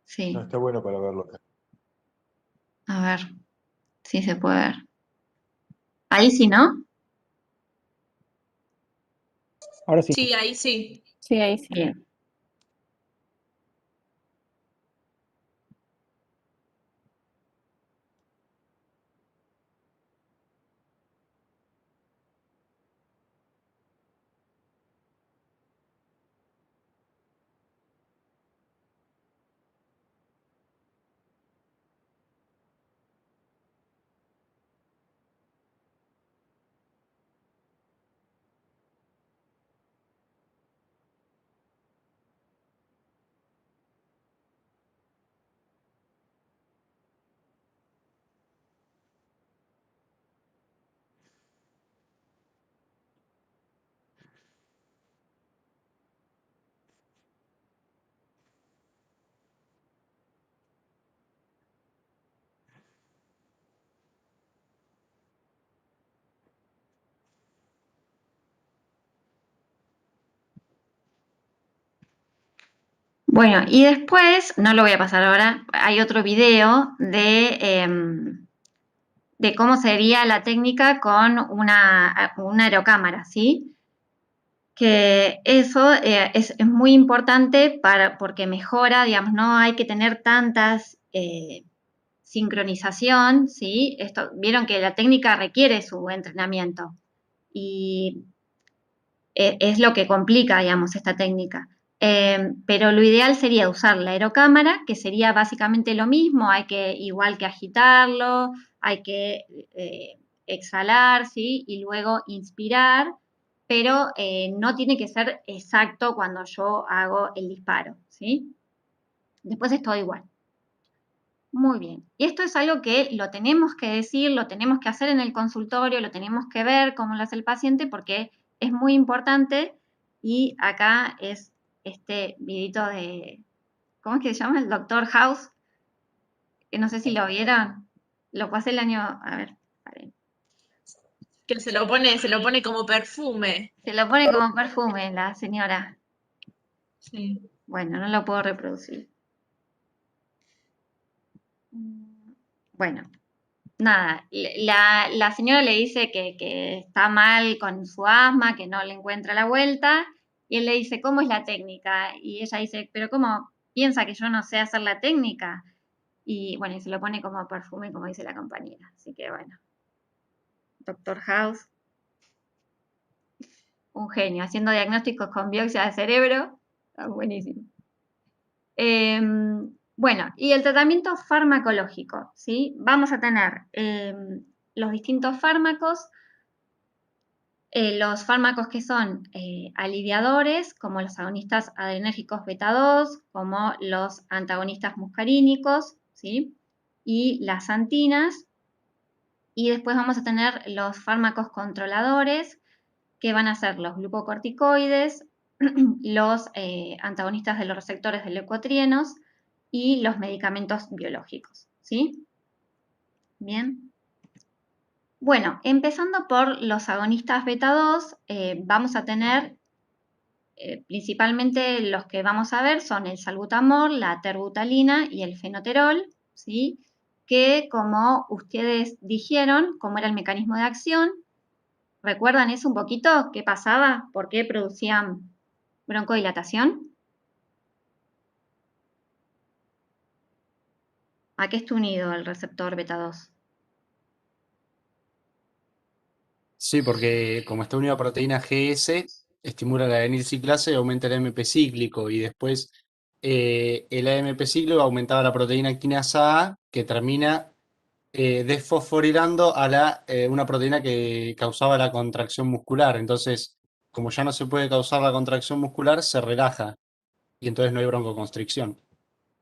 Sí, No, está bueno para verlo acá. a ver si se puede ver. Ahí sí, ¿no? Ahora sí. Sí, ahí sí. Sí, ahí sí. Bien. Bueno, y después, no lo voy a pasar ahora, hay otro video de cómo sería la técnica con una aerocámara, ¿sí? Que eso es muy importante porque mejora, digamos, no hay que tener tantas sincronización, ¿sí? Vieron que la técnica requiere su entrenamiento y es lo que complica, digamos, esta técnica. Pero lo ideal sería usar la aerocámara, que sería básicamente lo mismo, igual que agitarlo, hay que exhalar, ¿sí? Y luego inspirar, pero no tiene que ser exacto cuando yo hago el disparo, ¿sí? Después es todo igual. Muy bien. Y esto es algo que lo tenemos que decir, lo tenemos que hacer en el consultorio, lo tenemos que ver cómo lo hace el paciente porque es muy importante y acá es este videito de, ¿cómo es que se llama? El Doctor House, que no sé si lo vieron, lo pasé el año, a ver, paren. Que se lo pone como perfume. Se lo pone como perfume la señora. Sí. Bueno, no lo puedo reproducir. Bueno, nada, la señora le dice que está mal con su asma, que no le encuentra la vuelta, y él le dice, ¿cómo es la técnica? Y ella dice, pero ¿cómo piensa que yo no sé hacer la técnica? Y bueno, y se lo pone como perfume, como dice la compañera. Así que bueno, Doctor House, un genio, haciendo diagnósticos con biopsia de cerebro, está buenísimo. Bueno, y el tratamiento farmacológico, ¿sí? Vamos a tener los distintos fármacos, los fármacos que son aliviadores, como los agonistas adrenérgicos beta 2, como los antagonistas muscarínicos, ¿sí? Y las antinas. Y después vamos a tener los fármacos controladores, que van a ser los glucocorticoides, los antagonistas de los receptores de leucotrienos y los medicamentos biológicos, ¿sí? Bien. Bueno, empezando por los agonistas beta 2, vamos a tener principalmente los que vamos a ver son el salbutamol, la terbutalina y el fenoterol, ¿sí? Que como ustedes dijeron, cómo era el mecanismo de acción, ¿recuerdan eso un poquito? ¿Qué pasaba? ¿Por qué producían broncodilatación. ¿A qué está unido el receptor beta 2? Sí, porque como está unido a proteína GS, estimula la adenilciclasa y aumenta el AMP cíclico. Y después el AMP cíclico aumentaba la proteína quinasa A, que termina desfosforilando a una proteína que causaba la contracción muscular. Entonces, como ya no se puede causar la contracción muscular, se relaja. Y entonces no hay broncoconstricción.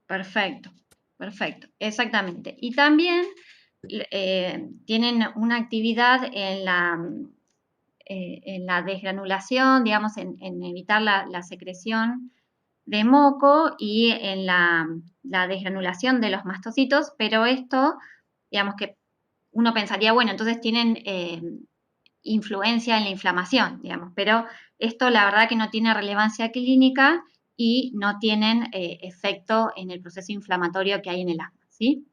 Perfecto, perfecto, exactamente. Y también tienen una actividad en la desgranulación, digamos, en evitar la secreción de moco y en la desgranulación de los mastocitos, pero esto, digamos que uno pensaría, bueno, entonces tienen influencia en la inflamación, digamos, pero esto la verdad que no tiene relevancia clínica y no tienen efecto en el proceso inflamatorio que hay en el asma, ¿sí?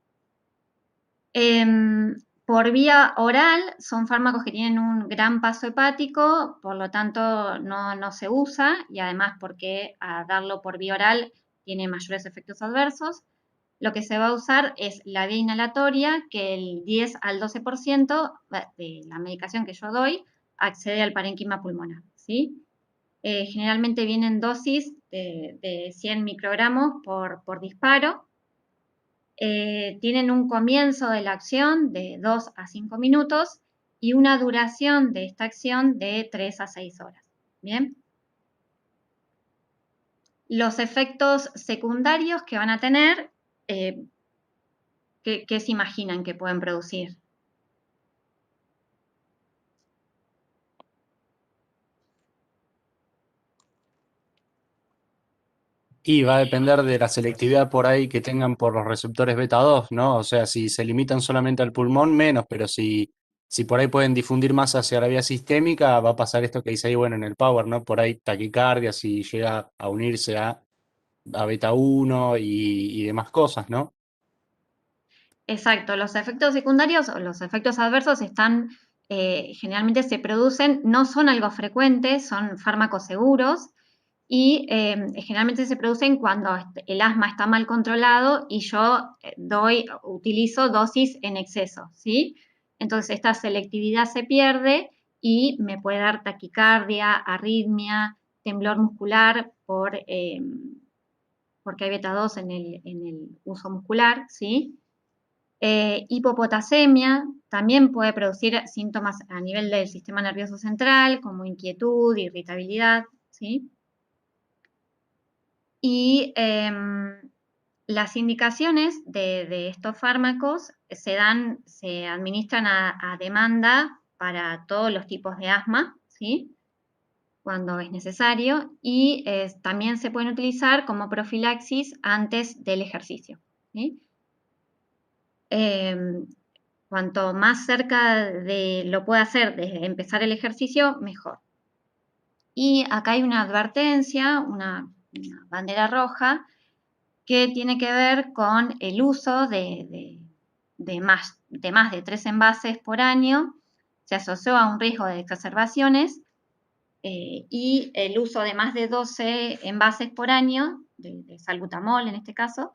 Por vía oral son fármacos que tienen un gran paso hepático, por lo tanto no se usa y además porque a darlo por vía oral tiene mayores efectos adversos. Lo que se va a usar es la vía inhalatoria, que el 10 al 12% de la medicación que yo doy accede al parénquima pulmonar, ¿sí? Generalmente vienen dosis de 100 microgramos por disparo. Tienen un comienzo de la acción de 2 a 5 minutos y una duración de esta acción de 3 a 6 horas. ¿Bien? Los efectos secundarios que van a tener, ¿qué se imaginan que pueden producir? Y va a depender de la selectividad por ahí que tengan por los receptores beta 2, ¿no? O sea, si se limitan solamente al pulmón, menos, pero si por ahí pueden difundir más hacia la vía sistémica, va a pasar esto que dice ahí, bueno, en el Power, ¿no? Por ahí taquicardia, si llega a unirse a beta 1 y demás cosas, ¿no? Exacto, los efectos secundarios o los efectos adversos están, generalmente se producen, no son algo frecuente, son fármacos seguros y generalmente se producen cuando el asma está mal controlado y yo utilizo dosis en exceso, ¿sí? Entonces esta selectividad se pierde y me puede dar taquicardia, arritmia, temblor muscular porque hay beta 2 en el uso muscular, ¿sí? Hipopotasemia también puede producir síntomas a nivel del sistema nervioso central, como inquietud, irritabilidad, ¿sí? Y las indicaciones de estos fármacos se administran a demanda para todos los tipos de asma, ¿sí? Cuando es necesario, y también se pueden utilizar como profilaxis antes del ejercicio, ¿sí? Cuanto más cerca lo pueda hacer de empezar el ejercicio, mejor. Y acá hay una advertencia, una bandera roja, que tiene que ver con el uso de más de 3 envases por año. Se asoció a un riesgo de exacerbaciones y el uso de más de 12 envases por año, de salbutamol en este caso,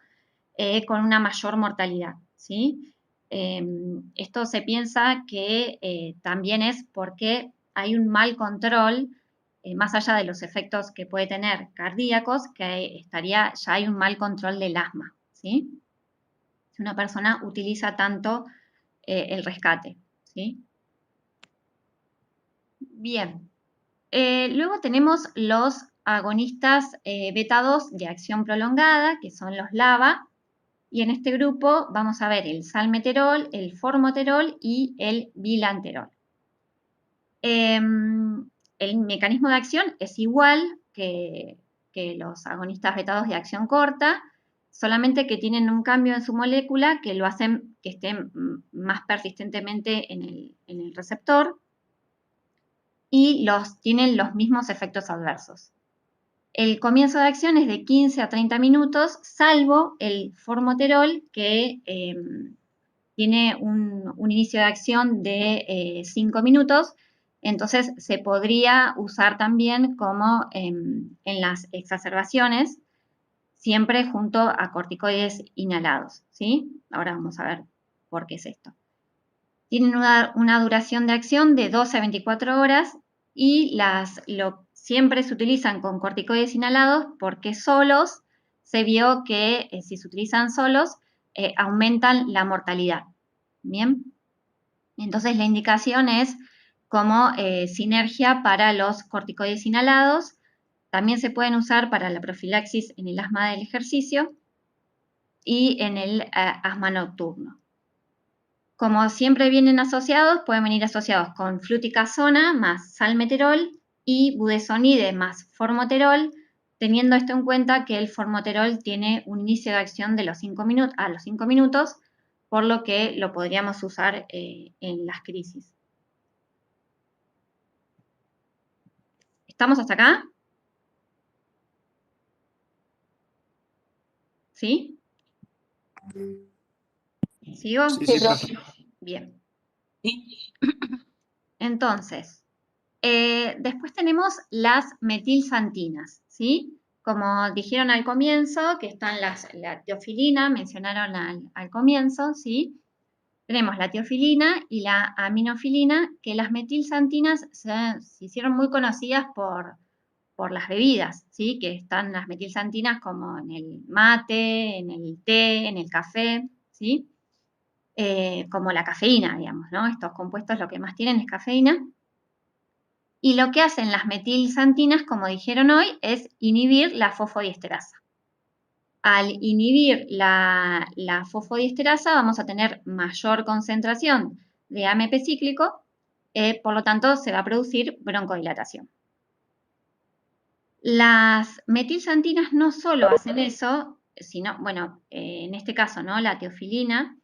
con una mayor mortalidad, ¿sí? Esto se piensa que también es porque hay un mal control, más allá de los efectos que puede tener cardíacos, que ya hay un mal control del asma, ¿sí? Si una persona utiliza tanto el rescate, ¿sí? Bien. Luego tenemos los agonistas beta 2 de acción prolongada, que son los LABA, y en este grupo vamos a ver el salmeterol, el formoterol y el bilanterol. El mecanismo de acción es igual que los agonistas beta 2 de acción corta, solamente que tienen un cambio en su molécula que lo hacen que esté más persistentemente en el receptor y tienen los mismos efectos adversos. El comienzo de acción es de 15 a 30 minutos, salvo el formoterol, que tiene un inicio de acción de 5 minutos, Entonces, se podría usar también como en las exacerbaciones, siempre junto a corticoides inhalados, ¿sí? Ahora vamos a ver por qué es esto. Tienen una duración de acción de 12 a 24 horas y siempre se utilizan con corticoides inhalados porque solos se vio que si se utilizan solos aumentan la mortalidad. Bien, entonces la indicación es como sinergia para los corticoides inhalados. También se pueden usar para la profilaxis en el asma del ejercicio y en el asma nocturno. Como siempre vienen asociados, pueden venir asociados con fluticasona más salmeterol y budesonide más formoterol, teniendo esto en cuenta que el formoterol tiene un inicio de acción de a los 5 minutos, por lo que lo podríamos usar en las crisis. ¿Estamos hasta acá? ¿Sí? ¿Sigo? Sí, profe. Bien. Entonces, después tenemos las metilsantinas, ¿sí? Como dijeron al comienzo, que están la teofilina, mencionaron al comienzo, ¿sí? Tenemos la teofilina y la aminofilina, que las metilsantinas se hicieron muy conocidas por las bebidas, ¿sí? Que están las metilsantinas como en el mate, en el té, en el café, ¿sí? Como la cafeína, digamos, ¿no? Estos compuestos lo que más tienen es cafeína. Y lo que hacen las metilsantinas, como dijeron hoy, es inhibir la fosfodiesterasa. Al inhibir la fosfodiesterasa vamos a tener mayor concentración de AMP cíclico, por lo tanto se va a producir broncodilatación. Las metilsantinas no solo hacen eso, sino, bueno, en este caso, ¿no? La teofilina,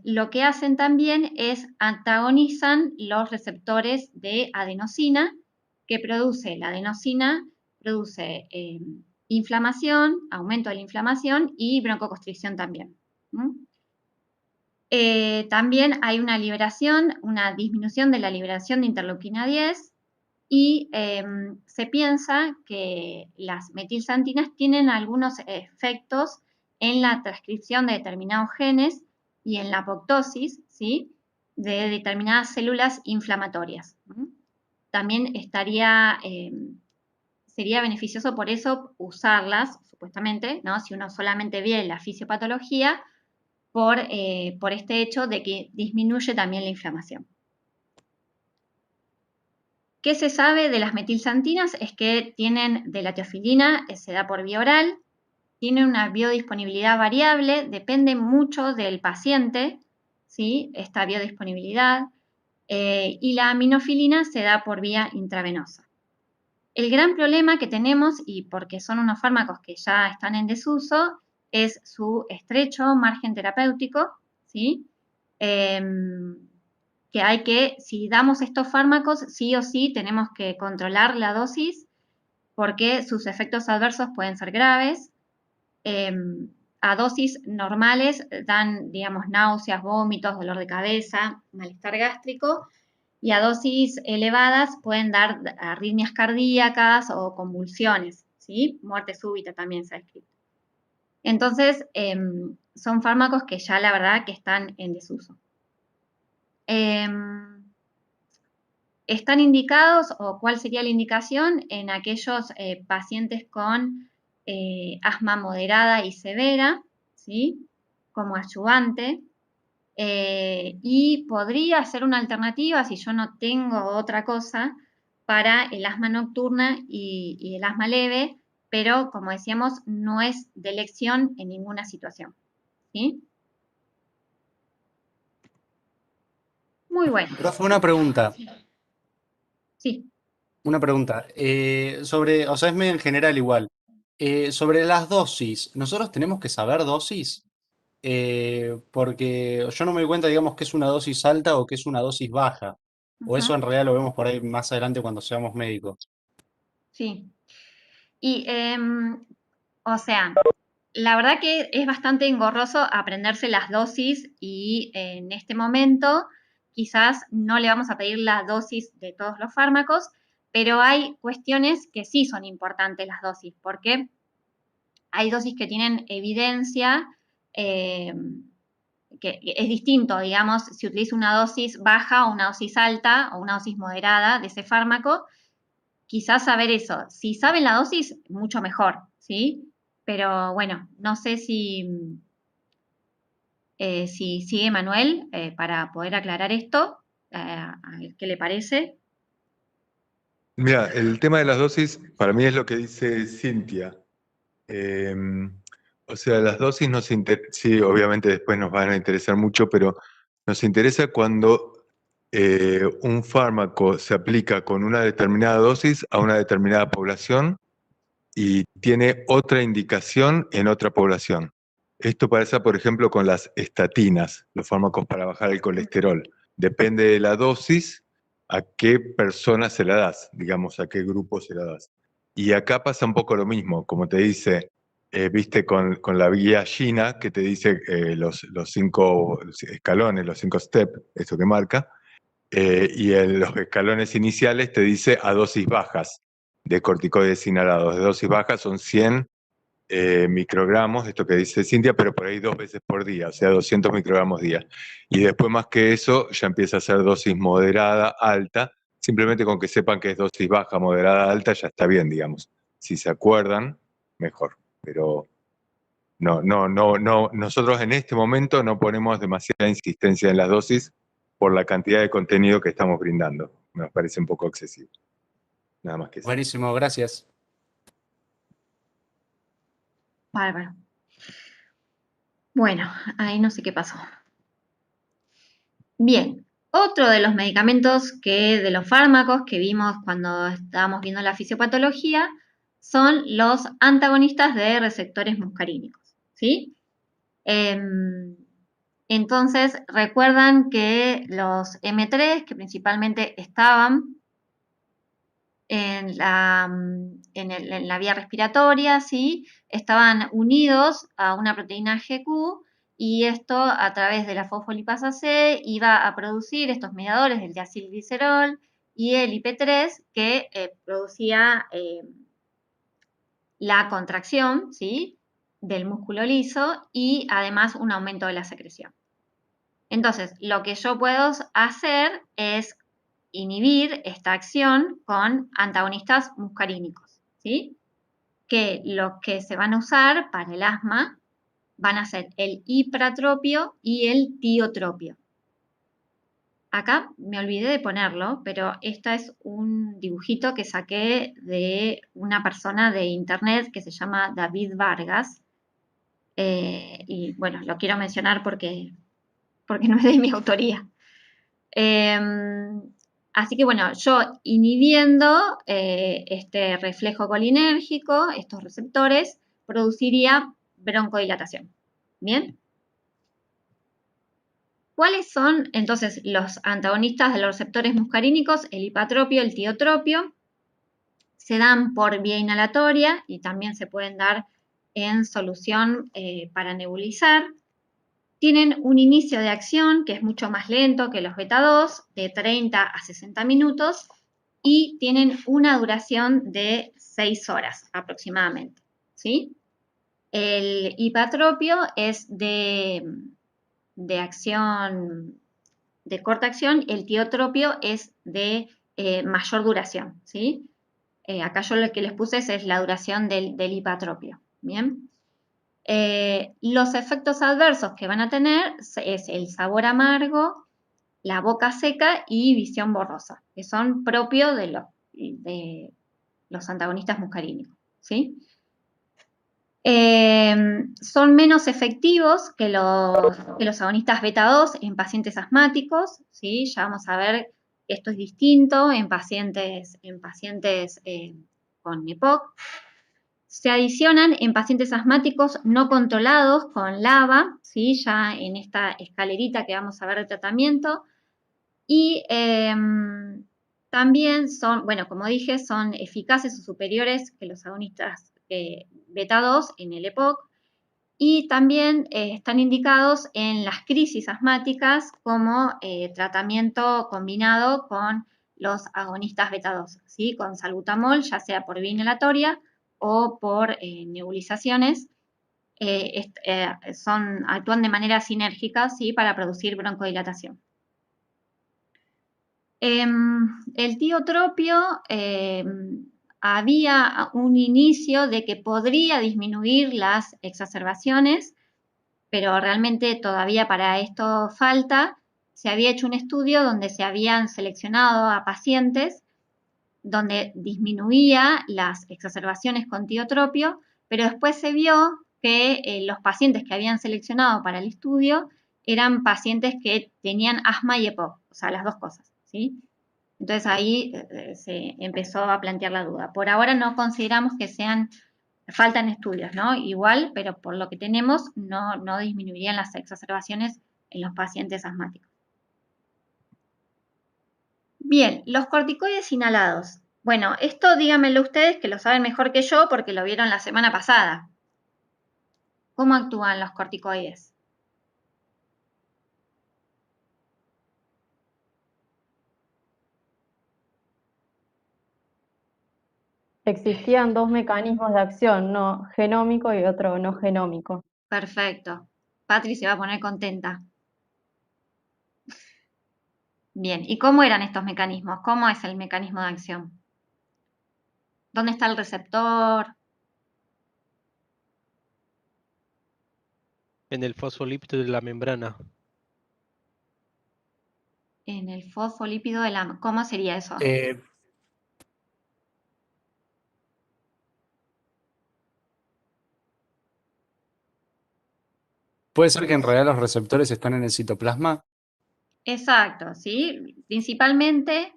lo que hacen también es antagonizan los receptores de adenosina, que produce la adenosina, produce inflamación, aumento de la inflamación y broncoconstricción también. También hay una disminución de la liberación de interleuquina 10 y se piensa que las metilsantinas tienen algunos efectos en la transcripción de determinados genes y en la apoptosis, ¿sí? De determinadas células inflamatorias. También sería beneficioso por eso usarlas, supuestamente, ¿no? Si uno solamente ve la fisiopatología, por este hecho de que disminuye también la inflamación. ¿Qué se sabe de las metilsantinas? Es que tienen de la teofilina, se da por vía oral, tiene una biodisponibilidad variable, depende mucho del paciente, ¿sí? Esta biodisponibilidad, y la aminofilina se da por vía intravenosa. El gran problema que tenemos, y porque son unos fármacos que ya están en desuso, es su estrecho margen terapéutico, ¿sí? Si damos estos fármacos, sí o sí tenemos que controlar la dosis porque sus efectos adversos pueden ser graves. A dosis normales dan, digamos, náuseas, vómitos, dolor de cabeza, malestar gástrico, y a dosis elevadas pueden dar arritmias cardíacas o convulsiones, ¿sí? Muerte súbita también se ha escrito. Entonces, son fármacos que ya la verdad que están en desuso. Están indicados, o cuál sería la indicación, en aquellos pacientes con asma moderada y severa, ¿sí? Como adyuvante, y podría ser una alternativa, si yo no tengo otra cosa, para el asma nocturna y el asma leve, pero como decíamos, no es de elección en ninguna situación, ¿sí? Muy bueno. Profe, una pregunta. Sí. Una pregunta. O sea, es medio en general igual. Sobre las dosis, ¿nosotros tenemos que saber dosis? Porque yo no me doy cuenta, digamos, que es una dosis alta o que es una dosis baja. O eso en realidad lo vemos por ahí más adelante cuando seamos médicos. Sí. Y, o sea, la verdad que es bastante engorroso aprenderse las dosis y en este momento quizás no le vamos a pedir la dosis de todos los fármacos, pero hay cuestiones que sí son importantes las dosis, porque hay dosis que tienen evidencia que es distinto, digamos, si utilizo una dosis baja o una dosis alta o una dosis moderada de ese fármaco, quizás saber eso. Si saben la dosis, mucho mejor, ¿sí? Pero bueno, no sé si sigue Manuel para poder aclarar esto, a ver qué le parece. Mira, el tema de las dosis para mí es lo que dice Cintia. O sea, las dosis sí, obviamente después nos van a interesar mucho, pero nos interesa cuando un fármaco se aplica con una determinada dosis a una determinada población y tiene otra indicación en otra población. Esto pasa, por ejemplo, con las estatinas, los fármacos para bajar el colesterol. Depende de la dosis, a qué persona se la das, digamos, a qué grupo se la das. Y acá pasa un poco lo mismo, como te dice, viste con la guía Gina, que te dice los 5 escalones, los 5 steps, esto que marca, y en los escalones iniciales te dice a dosis bajas de corticoides inhalados. De dosis bajas son 100 microgramos, esto que dice Cintia, pero por ahí 2 veces por día, o sea, 200 microgramos día. Y después más que eso, ya empieza a ser dosis moderada, alta. Simplemente con que sepan que es dosis baja, moderada, alta, ya está bien, digamos. Si se acuerdan, mejor. Pero no, nosotros en este momento no ponemos demasiada insistencia en las dosis por la cantidad de contenido que estamos brindando. Nos parece un poco excesivo. Nada más que eso. Buenísimo, gracias. Bárbaro. Bueno, ahí no sé qué pasó. Bien, otro de los medicamentos de los fármacos que vimos cuando estábamos viendo la fisiopatología son los antagonistas de receptores muscarínicos, ¿sí? Entonces, recuerdan que los M3, que principalmente estaban en la vía respiratoria, ¿sí? Estaban unidos a una proteína GQ y esto a través de la fosfolipasa C iba a producir estos mediadores del diacilglicerol y el IP3 que producía la contracción, ¿sí? Del músculo liso y además un aumento de la secreción. Entonces, lo que yo puedo hacer es inhibir esta acción con antagonistas muscarínicos, ¿sí? Que los que se van a usar para el asma van a ser el ipratropio y el tiotropio. Acá me olvidé de ponerlo, pero este es un dibujito que saqué de una persona de internet que se llama David Vargas. Y bueno, lo quiero mencionar porque no es de mi autoría. Así que bueno, yo inhibiendo este reflejo colinérgico, estos receptores, produciría broncodilatación. ¿Bien? ¿Cuáles son entonces los antagonistas de los receptores muscarínicos? El ipatropio, el tiotropio. Se dan por vía inhalatoria y también se pueden dar en solución para nebulizar. Tienen un inicio de acción que es mucho más lento que los beta-2, de 30 a 60 minutos, y tienen una duración de 6 horas aproximadamente, ¿sí? El ipatropio es de acción, de corta acción, el tiotropio es de mayor duración, ¿sí? Acá yo lo que les puse es la duración del ipatropio, ¿bien? Los efectos adversos que van a tener es el sabor amargo, la boca seca y visión borrosa, que son propios de los antagonistas muscarínicos, ¿sí? Son menos efectivos que los agonistas beta-2 en pacientes asmáticos, ¿sí? Ya vamos a ver que esto es distinto en pacientes con EPOC. Se adicionan en pacientes asmáticos no controlados con LABA, ¿sí? Ya en esta escalerita que vamos a ver de tratamiento. Y también son, bueno, como dije, son eficaces o superiores que los agonistas beta-2 en el EPOC. y también están indicados en las crisis asmáticas como tratamiento combinado con los agonistas beta-2, ¿sí? Con salbutamol, ya sea por vía inhalatoria o por nebulizaciones, actúan de manera sinérgica, ¿sí? Para producir broncodilatación. El tiotropio había un inicio de que podría disminuir las exacerbaciones, pero realmente todavía para esto falta. Se había hecho un estudio donde se habían seleccionado a pacientes donde disminuía las exacerbaciones con tiotropio, pero después se vio que los pacientes que habían seleccionado para el estudio eran pacientes que tenían asma y EPOC, o sea, las dos cosas, ¿sí? Entonces ahí se empezó a plantear la duda. Por ahora no consideramos que faltan estudios, ¿no? Igual, pero por lo que tenemos, no disminuirían las exacerbaciones en los pacientes asmáticos. Bien, los corticoides inhalados. Bueno, esto díganmelo ustedes que lo saben mejor que yo porque lo vieron la semana pasada. ¿Cómo actúan los corticoides? Existían dos mecanismos de acción, uno genómico y otro no genómico. Perfecto. Patri se va a poner contenta. Bien, ¿y cómo eran estos mecanismos? ¿Cómo es el mecanismo de acción? ¿Dónde está el receptor? En el fosfolípido de la membrana. En el fosfolípido de la... ¿Cómo sería eso? ¿Puede ser que en realidad los receptores están en el citoplasma? Exacto, ¿sí? Principalmente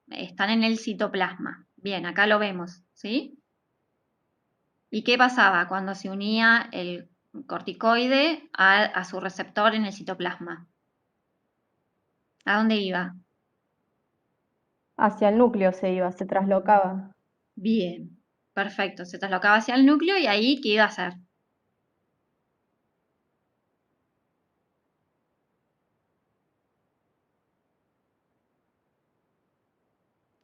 están en el citoplasma. Bien, acá lo vemos, ¿sí? ¿Y qué pasaba cuando se unía el corticoide a su receptor en el citoplasma? ¿A dónde iba? Hacia el núcleo se iba, se traslocaba. Bien, perfecto. Se traslocaba hacia el núcleo y ahí, ¿qué iba a hacer?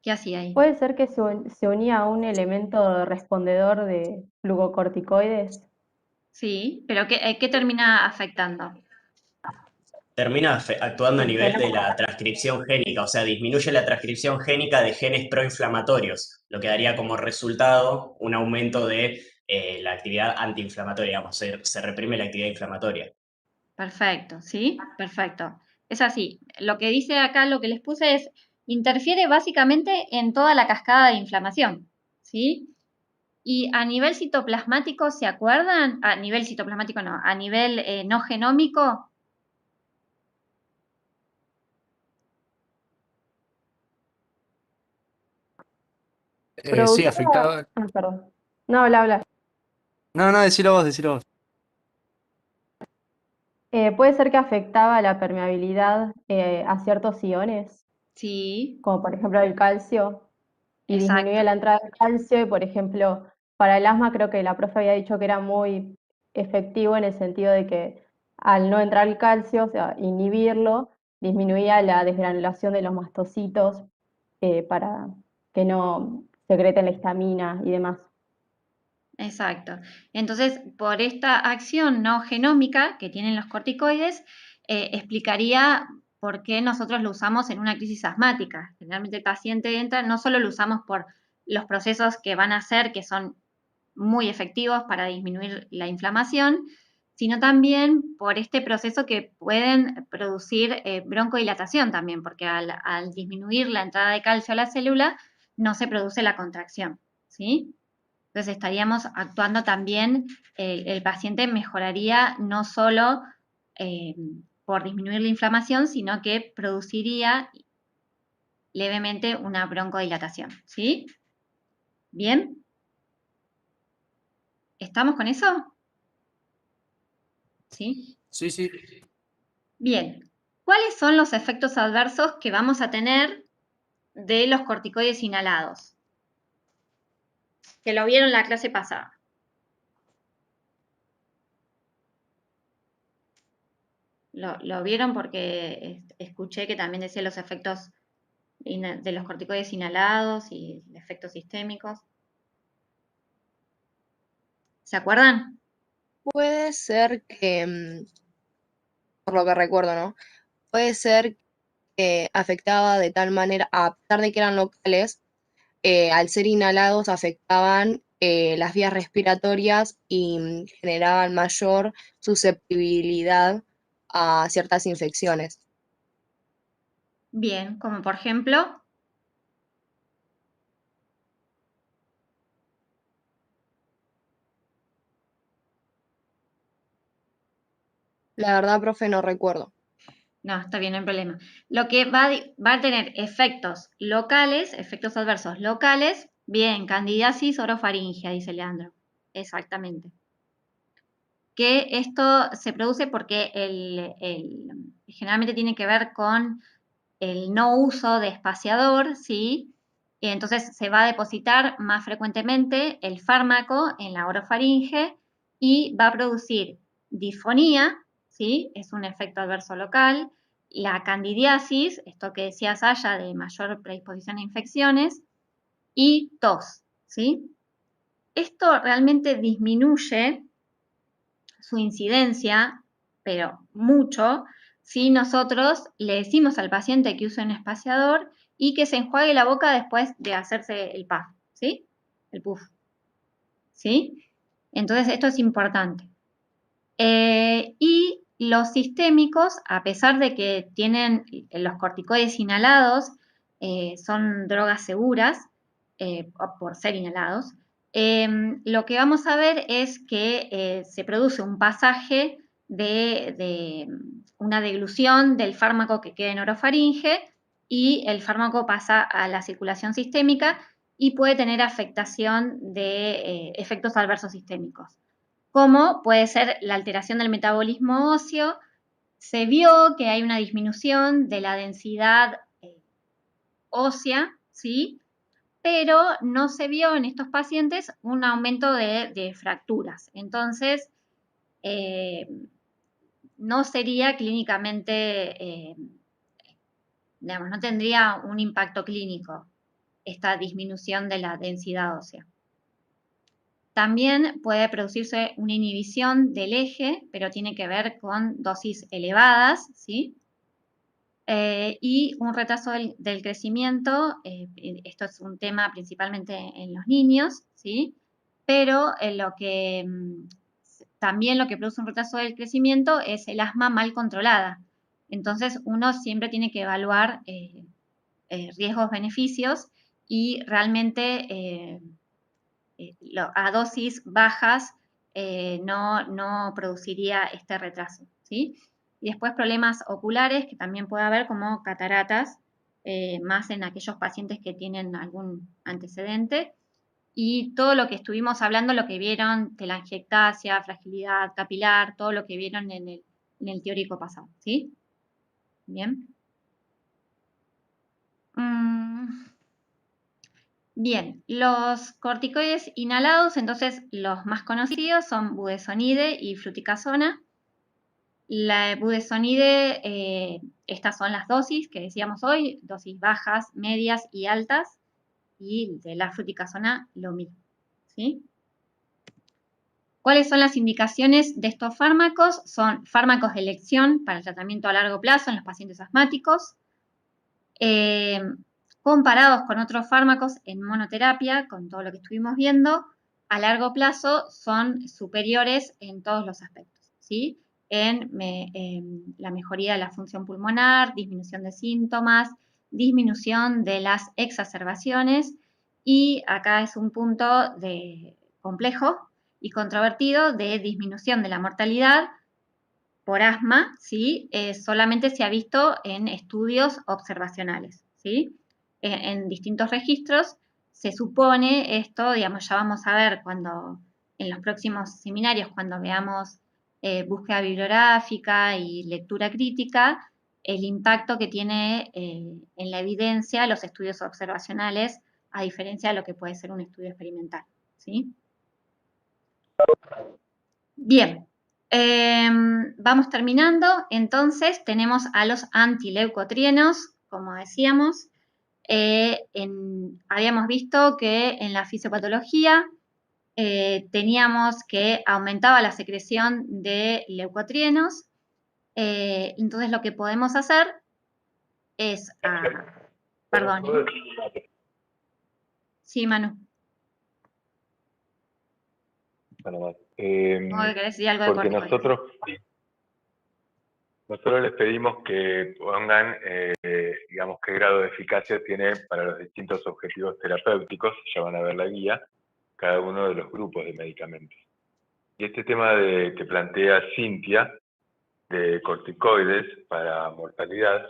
¿Qué hacía ahí? ¿Puede ser que se unía a un elemento respondedor de glucocorticoides? Sí, pero ¿qué termina afectando? Termina actuando a El nivel de genoma. la transcripción génica, o sea, disminuye la transcripción génica de genes proinflamatorios, lo que daría como resultado un aumento de la actividad antiinflamatoria, digamos, se reprime la actividad inflamatoria. Perfecto, ¿sí? Perfecto. Es así. Lo que dice acá, lo que les puse es, interfiere básicamente en toda la cascada de inflamación, ¿sí? Y a nivel citoplasmático, ¿se acuerdan? A nivel citoplasmático no, a nivel no genómico. Sí, Producía... afectaba. Ah, perdón. No, habla. No, decilo vos, decilo vos. ¿Puede ser que afectaba la permeabilidad a ciertos iones, Sí, como por ejemplo el calcio, y disminuía exacto. la entrada del calcio? Y por ejemplo, para el asma creo que la profe había dicho que era muy efectivo en el sentido de que al no entrar el calcio, o sea, inhibirlo, disminuía la desgranulación de los mastocitos para que no secreten la histamina y demás. Exacto. Entonces, por esta acción no genómica que tienen los corticoides, explicaría por qué nosotros lo usamos en una crisis asmática. Generalmente el paciente entra, no solo lo usamos por los procesos que van a hacer, que son muy efectivos para disminuir la inflamación, sino también por este proceso que pueden producir broncodilatación también, porque al disminuir la entrada de calcio a la célula, no se produce la contracción, ¿sí? Entonces estaríamos actuando también, el paciente mejoraría no solo por disminuir la inflamación, sino que produciría levemente una broncodilatación, ¿sí? ¿Bien? ¿Estamos con eso? ¿Sí? Sí, sí. Bien. ¿Cuáles son los efectos adversos que vamos a tener de los corticoides inhalados? Que lo vieron en la clase pasada. ¿Lo vieron? Porque escuché que también decía los efectos de los corticoides inhalados y efectos sistémicos. ¿Se acuerdan? Puede ser que, por lo que recuerdo, ¿no? Puede ser que afectaba de tal manera, a pesar de que eran locales, al ser inhalados afectaban las vías respiratorias y generaban mayor susceptibilidad a ciertas infecciones. Bien, como por ejemplo, La verdad, profe, no recuerdo. no, está bien, no hay problema. Lo que va a tener efectos locales, efectos adversos locales, bien, candidiasis orofaringia, dice Leandro. Exactamente. Que esto se produce porque generalmente tiene que ver con el no uso de espaciador, ¿sí? Y entonces se va a depositar más frecuentemente el fármaco en la orofaringe y va a producir disfonía, ¿sí? Es un efecto adverso local. La candidiasis, esto que decía Saya de mayor predisposición a infecciones, y tos, ¿sí? Esto realmente disminuye su incidencia, pero mucho, si nosotros le decimos al paciente que use un espaciador y que se enjuague la boca después de hacerse el puff, ¿sí? El puff, ¿sí? Entonces esto es importante. Y los sistémicos, a pesar de que tienen los corticoides inhalados, son drogas seguras por ser inhalados, lo que vamos a ver es que se produce un pasaje de una deglución del fármaco que queda en orofaringe y el fármaco pasa a la circulación sistémica y puede tener afectación de efectos adversos sistémicos, como puede ser la alteración del metabolismo óseo. Se vio que hay una disminución de la densidad ósea, ¿sí? Pero no se vio en estos pacientes un aumento de fracturas. Entonces, no sería clínicamente, digamos, no tendría un impacto clínico esta disminución de la densidad ósea. También puede producirse una inhibición del eje, pero tiene que ver con dosis elevadas, ¿sí? Y un retraso del crecimiento, esto es un tema principalmente en los niños, ¿sí? Pero también lo que produce un retraso del crecimiento es el asma mal controlada. Entonces uno siempre tiene que evaluar riesgos-beneficios y realmente a dosis bajas no produciría este retraso, ¿sí? Y después problemas oculares que también puede haber como cataratas, más en aquellos pacientes que tienen algún antecedente. Y todo lo que estuvimos hablando, lo que vieron, telangiectasia, fragilidad capilar, todo lo que vieron en el teórico pasado, ¿sí? Bien. Bien, los corticoides inhalados, entonces los más conocidos son budesonide y fluticasona. La budesonide, estas son las dosis que decíamos hoy, dosis bajas, medias y altas, y de la fluticasona lo mismo, ¿sí? ¿Cuáles son las indicaciones de estos fármacos? Son fármacos de elección para el tratamiento a largo plazo en los pacientes asmáticos, comparados con otros fármacos en monoterapia, con todo lo que estuvimos viendo, a largo plazo son superiores en todos los aspectos, ¿sí? En la mejoría de la función pulmonar, disminución de síntomas, disminución de las exacerbaciones, y acá es un punto complejo y controvertido de disminución de la mortalidad por asma, ¿sí? Solamente se ha visto en estudios observacionales, ¿sí? En distintos registros. Se supone esto, digamos, ya vamos a ver cuando en los próximos seminarios, cuando veamos búsqueda bibliográfica y lectura crítica, el impacto que tiene en la evidencia los estudios observacionales, a diferencia de lo que puede ser un estudio experimental, ¿sí? Bien. Vamos terminando. Entonces, tenemos a los antileucotrienos, como decíamos. Habíamos visto que en la fisiopatología teníamos que aumentaba la secreción de leucotrienos. Entonces, lo que podemos hacer es... perdón. Sí, Manu. Bueno, ¿Querés decir algo de porque corticoides? nosotros les pedimos que pongan, digamos, qué grado de eficacia tiene para los distintos objetivos terapéuticos, ya van a ver la guía, cada uno de los grupos de medicamentos. Y este tema que plantea Cintia, de corticoides para mortalidad,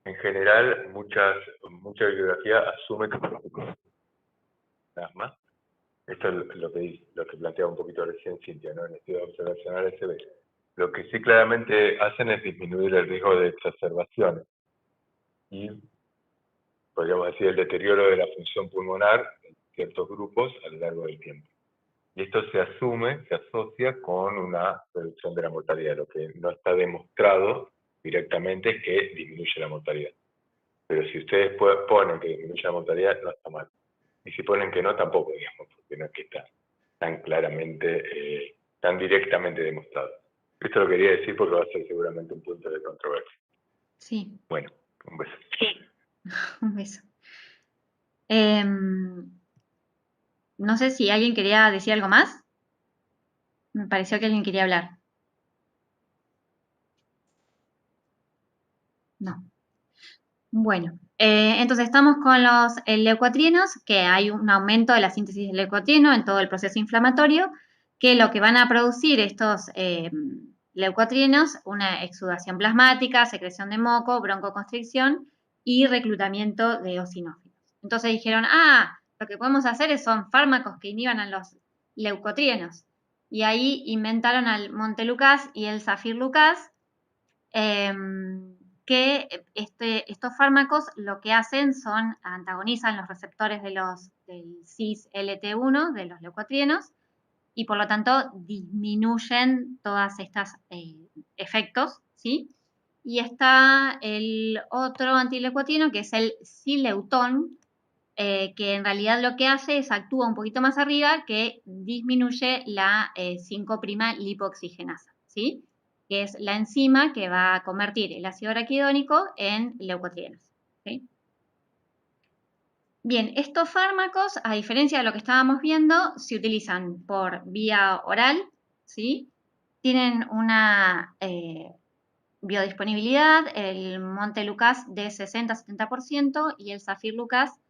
en general mucha bibliografía asume que corticoides asma. Esto es lo que planteaba un poquito recién Cintia, ¿no? En estudios observacionales se ve. Lo que sí claramente hacen es disminuir el riesgo de exacerbaciones y, podríamos decir, el deterioro de la función pulmonar en ciertos grupos a lo largo del tiempo. Y esto se asocia con una reducción de la mortalidad. Lo que no está demostrado directamente es que disminuye la mortalidad. Pero si ustedes ponen que disminuye la mortalidad, no está mal. Y si ponen que no, tampoco, digamos, porque no es que está tan claramente, tan directamente demostrado. Esto lo quería decir porque va a ser seguramente un punto de controversia. Sí. Bueno, un beso. Un beso. No sé si alguien quería decir algo más. Me pareció que alguien quería hablar. No. Bueno, entonces estamos con los leucotrienos, que hay un aumento de la síntesis del leucotrieno en todo el proceso inflamatorio, que lo que van a producir estos leucotrienos, una exudación plasmática, secreción de moco, broncoconstricción y reclutamiento de eosinófilos. Entonces dijeron, lo que podemos hacer son fármacos que inhiban a los leucotrienos. Y ahí inventaron al Montelukast y el Zafirlukast, que estos fármacos lo que hacen antagonizan los receptores del cis-LT1, de los leucotrienos, y por lo tanto disminuyen todos estos efectos, ¿sí? Y está el otro antileucotrieno, que es el Sileutón, que en realidad lo que hace es actúa un poquito más arriba, que disminuye la 5'-lipoxigenasa, ¿sí? Que es la enzima que va a convertir el ácido araquidónico en leucotrienos, ¿sí? Bien, estos fármacos, a diferencia de lo que estábamos viendo, se utilizan por vía oral, ¿sí? Tienen una biodisponibilidad, el Montelukast de 60-70% y el Zafirlukast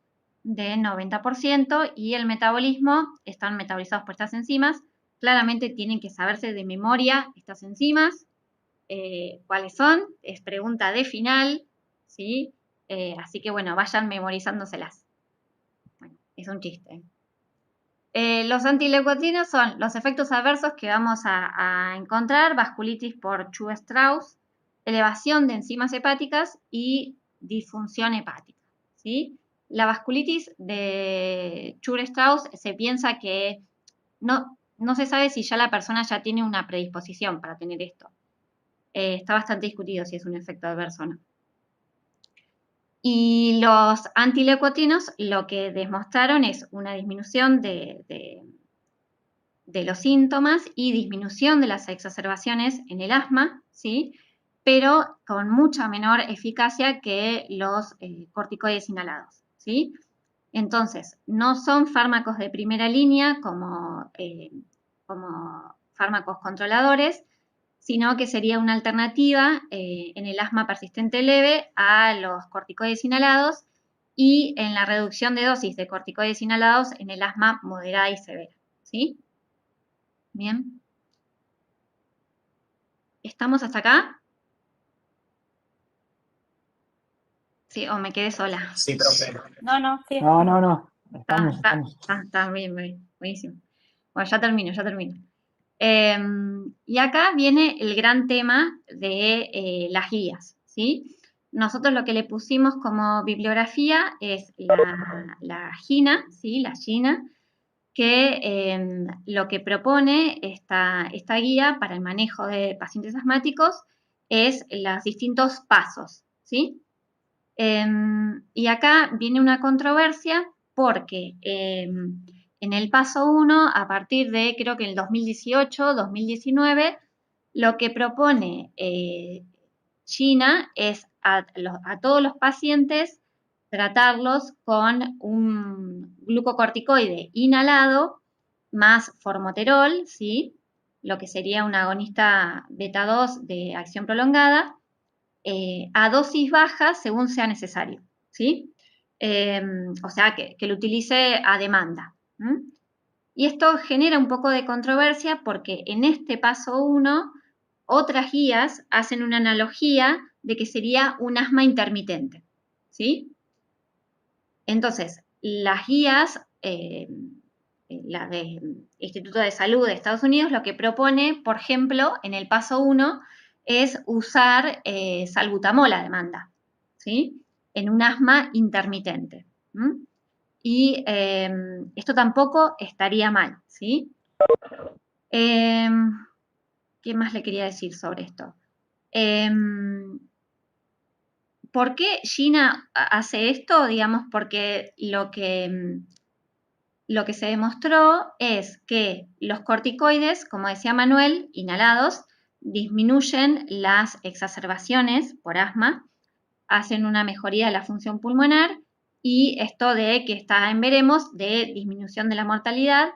de 90%, y el metabolismo, están metabolizados por estas enzimas. Claramente tienen que saberse de memoria estas enzimas, cuáles son, es pregunta de final, ¿sí? Así que bueno, vayan memorizándoselas. Bueno, es un chiste. Los antileucotrienos son los efectos adversos que vamos a encontrar: vasculitis por Churg-Strauss, elevación de enzimas hepáticas y disfunción hepática, ¿sí? La vasculitis de Churg-Strauss se piensa que no se sabe si ya la persona ya tiene una predisposición para tener esto. Está bastante discutido si es un efecto adverso o no. Y los antileucotrienos lo que demostraron es una disminución de los síntomas y disminución de las exacerbaciones en el asma, ¿sí? Pero con mucha menor eficacia que los corticoides inhalados, ¿sí? Entonces, no son fármacos de primera línea como fármacos controladores, sino que sería una alternativa en el asma persistente leve a los corticoides inhalados y en la reducción de dosis de corticoides inhalados en el asma moderada y severa, ¿sí? Bien. ¿Estamos hasta acá? Sí, o me quedé sola. Sí, profe. No, sí. No. Estamos. Está bien, buenísimo. Bueno, ya termino. Y acá viene el gran tema de las guías, ¿sí? Nosotros lo que le pusimos como bibliografía es la GINA, ¿sí? La GINA, que lo que propone esta guía para el manejo de pacientes asmáticos es los distintos pasos, ¿sí? Y acá viene una controversia porque en el paso 1, a partir de creo que en el 2018, 2019, lo que propone China es a todos los pacientes tratarlos con un glucocorticoide inhalado más formoterol, ¿sí? Lo que sería un agonista beta-2 de acción prolongada, a dosis bajas según sea necesario, ¿sí? O sea, que lo utilice a demanda. Y esto genera un poco de controversia porque en este paso 1, otras guías hacen una analogía de que sería un asma intermitente, ¿sí? Entonces, las guías, la del Instituto de Salud de Estados Unidos, lo que propone, por ejemplo, en el paso 1, es usar salbutamol a demanda, ¿sí? En un asma intermitente. Y esto tampoco estaría mal, ¿sí? ¿Qué más le quería decir sobre esto? ¿Por qué China hace esto? Digamos, porque lo que se demostró es que los corticoides, como decía Manuel, inhalados, disminuyen las exacerbaciones por asma, hacen una mejoría de la función pulmonar y esto de que está en veremos de disminución de la mortalidad,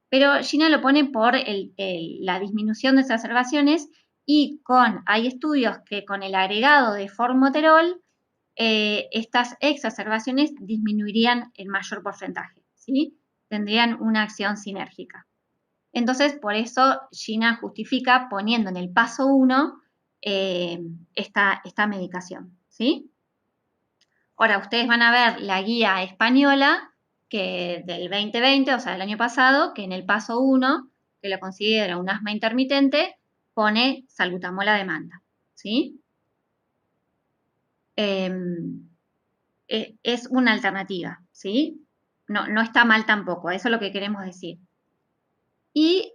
pero China lo pone por la disminución de exacerbaciones y hay estudios que con el agregado de formoterol estas exacerbaciones disminuirían en mayor porcentaje, ¿sí? Tendrían una acción sinérgica. Entonces, por eso China justifica poniendo en el paso 1 esta medicación, ¿sí? Ahora, ustedes van a ver la guía española que del 2020, o sea, del año pasado, que en el paso 1, que lo considera un asma intermitente, pone salbutamol a demanda, ¿sí? Es una alternativa, ¿sí? No está mal tampoco, eso es lo que queremos decir. Y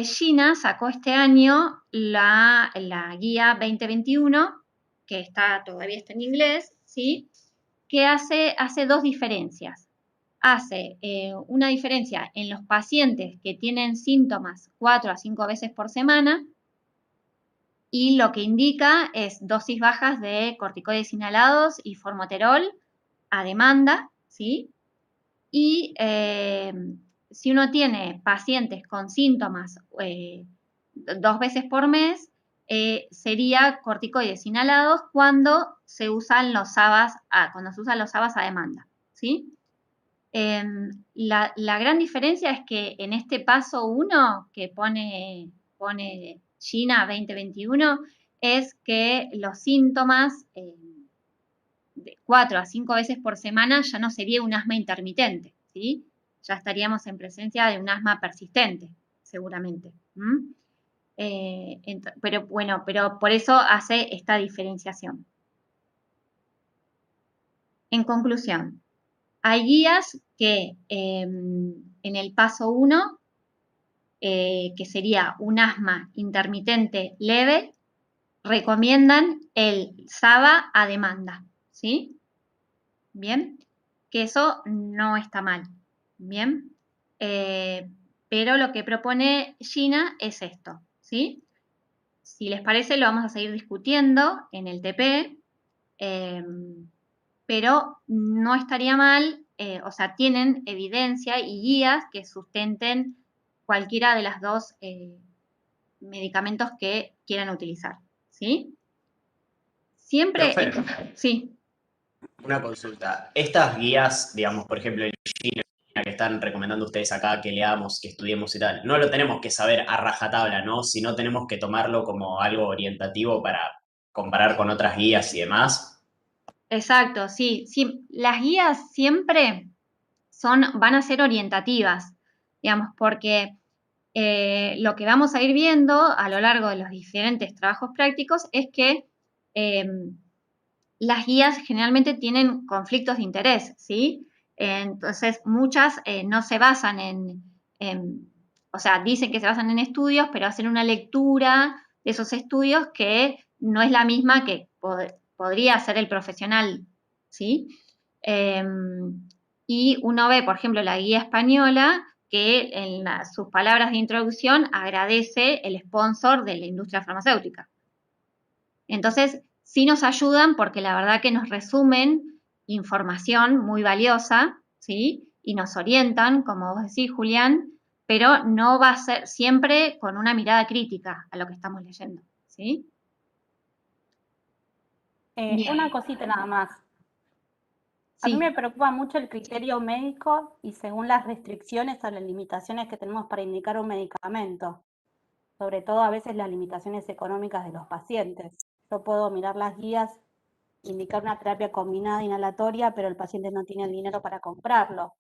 China sacó este año la guía 2021, que todavía está en inglés, ¿sí? Que hace dos diferencias. Hace una diferencia en los pacientes que tienen síntomas 4 a 5 veces por semana y lo que indica es dosis bajas de corticoides inhalados y formoterol a demanda, ¿sí? Y si uno tiene pacientes con síntomas 2 veces por mes, sería corticoides inhalados cuando se usan los SABAs a demanda, ¿sí? La gran diferencia es que en este paso 1 que pone China 2021 es que los síntomas de 4 a 5 veces por semana ya no sería un asma intermitente, ¿sí? Ya estaríamos en presencia de un asma persistente, seguramente. Pero por eso hace esta diferenciación. En conclusión, hay guías que en el paso 1, que sería un asma intermitente leve, recomiendan el SABA a demanda, ¿sí? Bien, que eso no está mal, bien. Pero lo que propone China es esto, ¿sí? Si les parece, lo vamos a seguir discutiendo en el TP, pero no estaría mal, o sea, tienen evidencia y guías que sustenten cualquiera de las dos medicamentos que quieran utilizar, ¿sí? Siempre, Profe, sí. una consulta. Estas guías, digamos, por ejemplo, en China, que están recomendando ustedes acá que leamos, que estudiemos y tal, no lo tenemos que saber a rajatabla, ¿no? Sino tenemos que tomarlo como algo orientativo para comparar con otras guías y demás. Exacto, sí. Las guías siempre van a ser orientativas, digamos, porque lo que vamos a ir viendo a lo largo de los diferentes trabajos prácticos es que las guías generalmente tienen conflictos de interés, ¿sí? Entonces, muchas no se basan o sea, dicen que se basan en estudios, pero hacen una lectura de esos estudios que no es la misma que podría hacer el profesional, ¿sí? Y uno ve, por ejemplo, la guía española, que en sus palabras de introducción agradece el sponsor de la industria farmacéutica. Entonces, sí nos ayudan porque la verdad que nos resumen información muy valiosa, ¿sí? Y nos orientan, como vos decís, Julián, pero no va a ser siempre con una mirada crítica a lo que estamos leyendo, ¿sí? Una cosita nada más. A mí me preocupa mucho el criterio médico y según las restricciones o las limitaciones que tenemos para indicar un medicamento. Sobre todo a veces las limitaciones económicas de los pacientes. Yo puedo mirar las guías, indicar una terapia combinada inhalatoria, pero el paciente no tiene el dinero para comprarlo.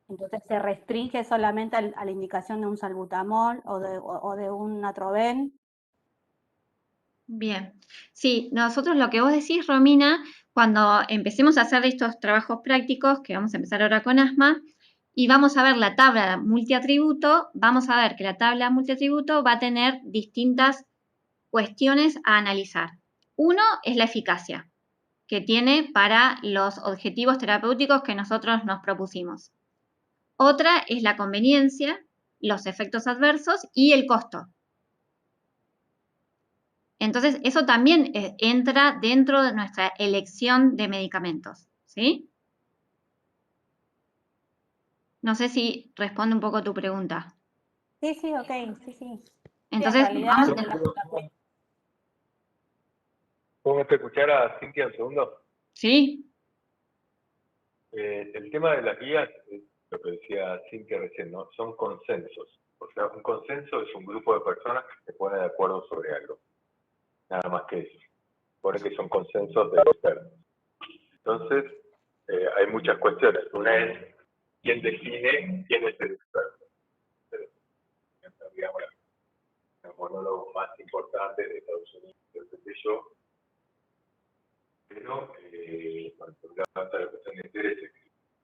Entonces se restringe solamente a la indicación de un salbutamol o de un Atroven. Bien, sí, nosotros lo que vos decís, Romina, cuando empecemos a hacer estos trabajos prácticos, que vamos a empezar ahora con asma, y vamos a ver la tabla multiatributo, vamos a ver que la tabla multiatributo va a tener distintas cuestiones a analizar. Uno es la eficacia que tiene para los objetivos terapéuticos que nosotros nos propusimos. Otra es la conveniencia, los efectos adversos y el costo. Entonces, eso también entra dentro de nuestra elección de medicamentos, ¿sí? No sé si responde un poco tu pregunta. Sí, ok, sí. Entonces, sí, en realidad, ¿Podemos escuchar a Cintia un segundo? Sí. El tema de las guías, lo que decía Cintia recién, ¿no? Son consensos. O sea, un consenso es un grupo de personas que se ponen de acuerdo sobre algo. Nada más que eso. Supone que son consensos de expertos. Entonces, hay muchas cuestiones. Una es quién define quién es el experto. Digamos, el monólogo más importante de Estados Unidos, que yo. Pero, cuando levanta la cuestión de intereses,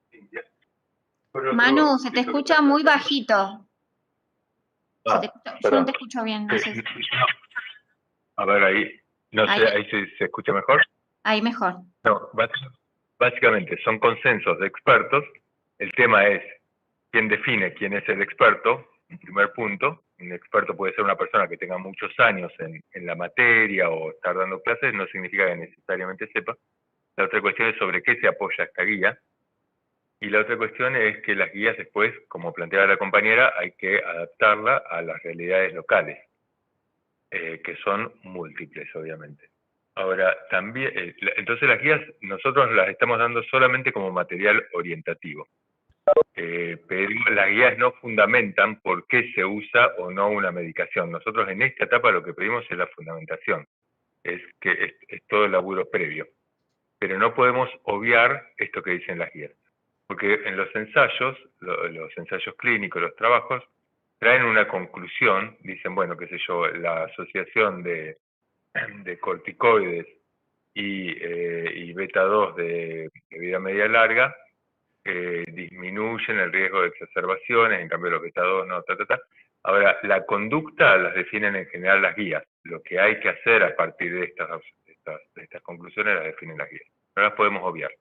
Cintia. Manu, se te escucha muy bajito. Yo no te escucho bien, no sé. A ver, ahí, no sé, ahí se escucha mejor. Ahí mejor. No, básicamente son consensos de expertos. El tema es quién define quién es el experto, en primer punto. Un experto puede ser una persona que tenga muchos años en la materia o estar dando clases, no significa que necesariamente sepa. La otra cuestión es sobre qué se apoya esta guía. Y la otra cuestión es que las guías después, como planteaba la compañera, hay que adaptarla a las realidades locales, que son múltiples, obviamente. Ahora, también, entonces las guías nosotros las estamos dando solamente como material orientativo. Pero las guías no fundamentan por qué se usa o no una medicación. Nosotros en esta etapa lo que pedimos es la fundamentación, es todo el laburo previo. Pero no podemos obviar esto que dicen las guías. Porque en los ensayos clínicos, los trabajos, traen una conclusión, dicen, bueno, qué sé yo, la asociación de corticoides y beta-2 de vida media larga disminuyen el riesgo de exacerbaciones, en cambio los beta-2 no, Ahora, la conducta las definen en general las guías. Lo que hay que hacer a partir de estas conclusiones las definen las guías. No las podemos obviar.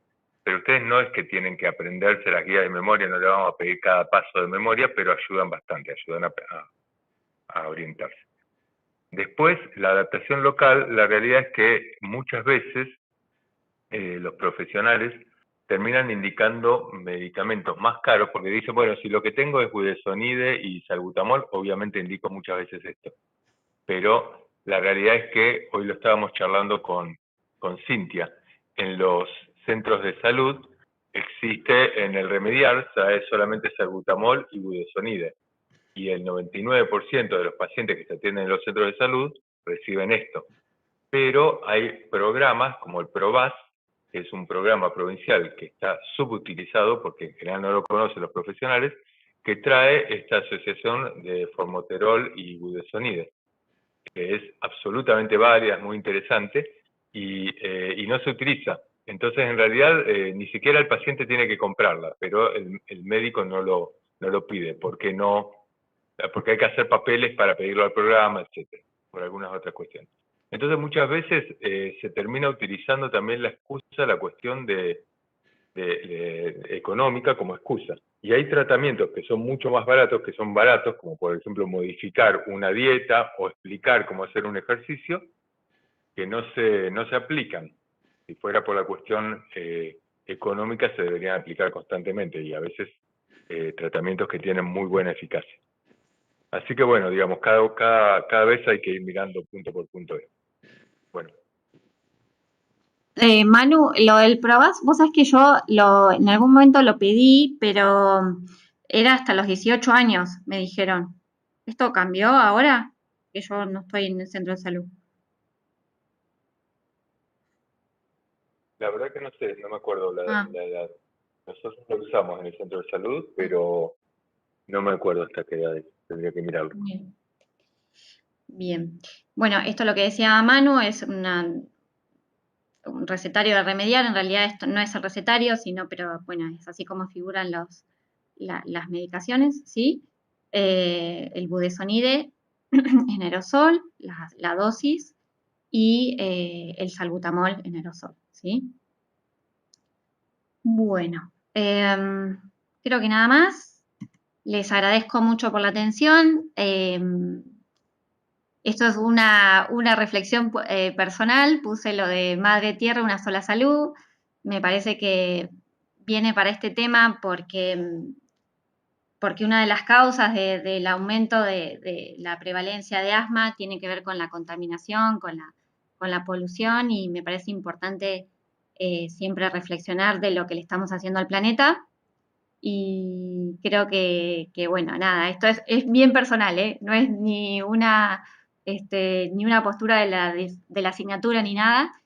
Pero ustedes no es que tienen que aprenderse las guías de memoria, no le vamos a pedir cada paso de memoria, pero ayudan bastante, ayudan a orientarse. Después, la adaptación local, la realidad es que muchas veces los profesionales terminan indicando medicamentos más caros porque dicen, bueno, si lo que tengo es budesonide y salbutamol, obviamente indico muchas veces esto. Pero la realidad es que, hoy lo estábamos charlando con Cintia, en los centros de salud existe en el remediar, es solamente salbutamol y budesonide. Y el 99% de los pacientes que se atienden en los centros de salud reciben esto. Pero hay programas como el PROVAS, que es un programa provincial que está subutilizado, porque en general no lo conocen los profesionales, que trae esta asociación de formoterol y budesonide, que es absolutamente válida, es muy interesante, y no se utiliza. Entonces, en realidad, ni siquiera el paciente tiene que comprarla, pero el médico no lo pide, porque hay que hacer papeles para pedirlo al programa, etcétera, por algunas otras cuestiones. Entonces, muchas veces se termina utilizando también la excusa, la cuestión económica como excusa. Y hay tratamientos que son mucho más baratos, como por ejemplo modificar una dieta o explicar cómo hacer un ejercicio, que no se aplican. Si fuera por la cuestión económica, se deberían aplicar constantemente, y a veces tratamientos que tienen muy buena eficacia. Así que bueno, digamos, cada vez hay que ir mirando punto por punto. Bueno. Manu, lo del Probás, vos sabés que yo en algún momento lo pedí, pero era hasta los 18 años, me dijeron. ¿Esto cambió ahora? Que yo no estoy en el centro de salud. La verdad que no sé, no me acuerdo la edad. Nosotros lo usamos en el centro de salud, pero no me acuerdo hasta qué edad, tendría que mirarlo. Bien. Bueno, esto lo que decía Manu es un recetario de remediar. En realidad esto no es el recetario, pero bueno, es así como figuran las medicaciones, ¿sí? El budesonide en aerosol, la dosis, y el salbutamol en aerosol, ¿sí? Bueno, creo que nada más. Les agradezco mucho por la atención. Esto es una reflexión personal. Puse lo de Madre Tierra, una sola salud. Me parece que viene para este tema porque una de las causas del aumento de la prevalencia de asma tiene que ver con la contaminación, con la polución, y me parece importante siempre reflexionar de lo que le estamos haciendo al planeta. Y creo que bueno, nada, esto es bien personal, ¿eh? No es ni una postura de la asignatura ni nada.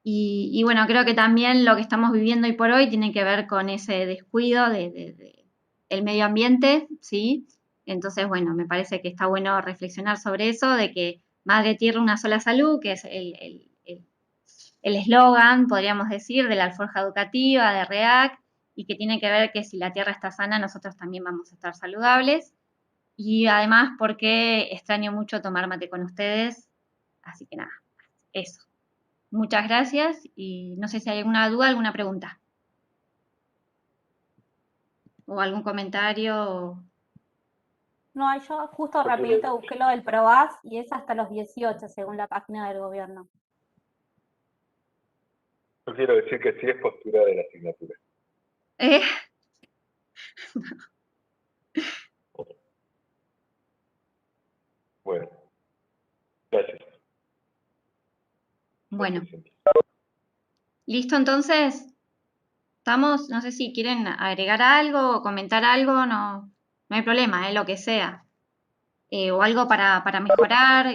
Y bueno, creo que también lo que estamos viviendo hoy por hoy tiene que ver con ese descuido el medio ambiente, ¿sí? Entonces, bueno, me parece que está bueno reflexionar sobre eso, de que Madre Tierra, una sola salud, que es el eslogan, podríamos decir, de la alforja educativa, de REAC, y que tiene que ver que si la Tierra está sana, nosotros también vamos a estar saludables. Y además, porque extraño mucho tomar mate con ustedes. Así que nada, eso. Muchas gracias y no sé si hay alguna duda, alguna pregunta. O algún comentario. No, yo justo rapidito busqué lo del Probás y es hasta los 18 según la página del gobierno. Yo quiero decir que sí es postura de la asignatura. Bueno, gracias. Bueno. ¿Listo entonces? ¿Estamos? No sé si quieren agregar algo o comentar algo, no hay problema, lo que sea. O algo para mejorar.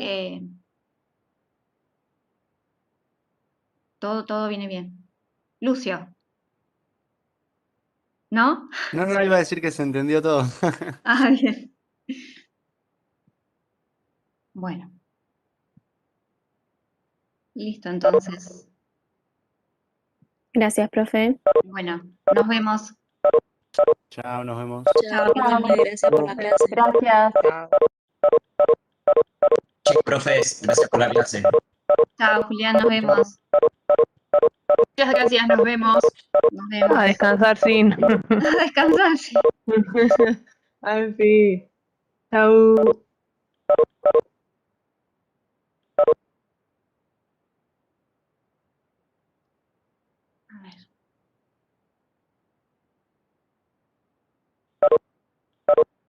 Todo viene bien. Lucio. ¿No? No, iba a decir que se entendió todo. Ah, bien. Bueno. Listo, entonces. Gracias, profe. Bueno, nos vemos. Chao, nos vemos. Chao, profe, gracias por la clase. Gracias. Chicos, profes, gracias por la clase. Chao, Julián, nos vemos. Muchas gracias, nos vemos. Nos vemos. A descansar, sin. A descansar, sí. Ay, sí. Chau.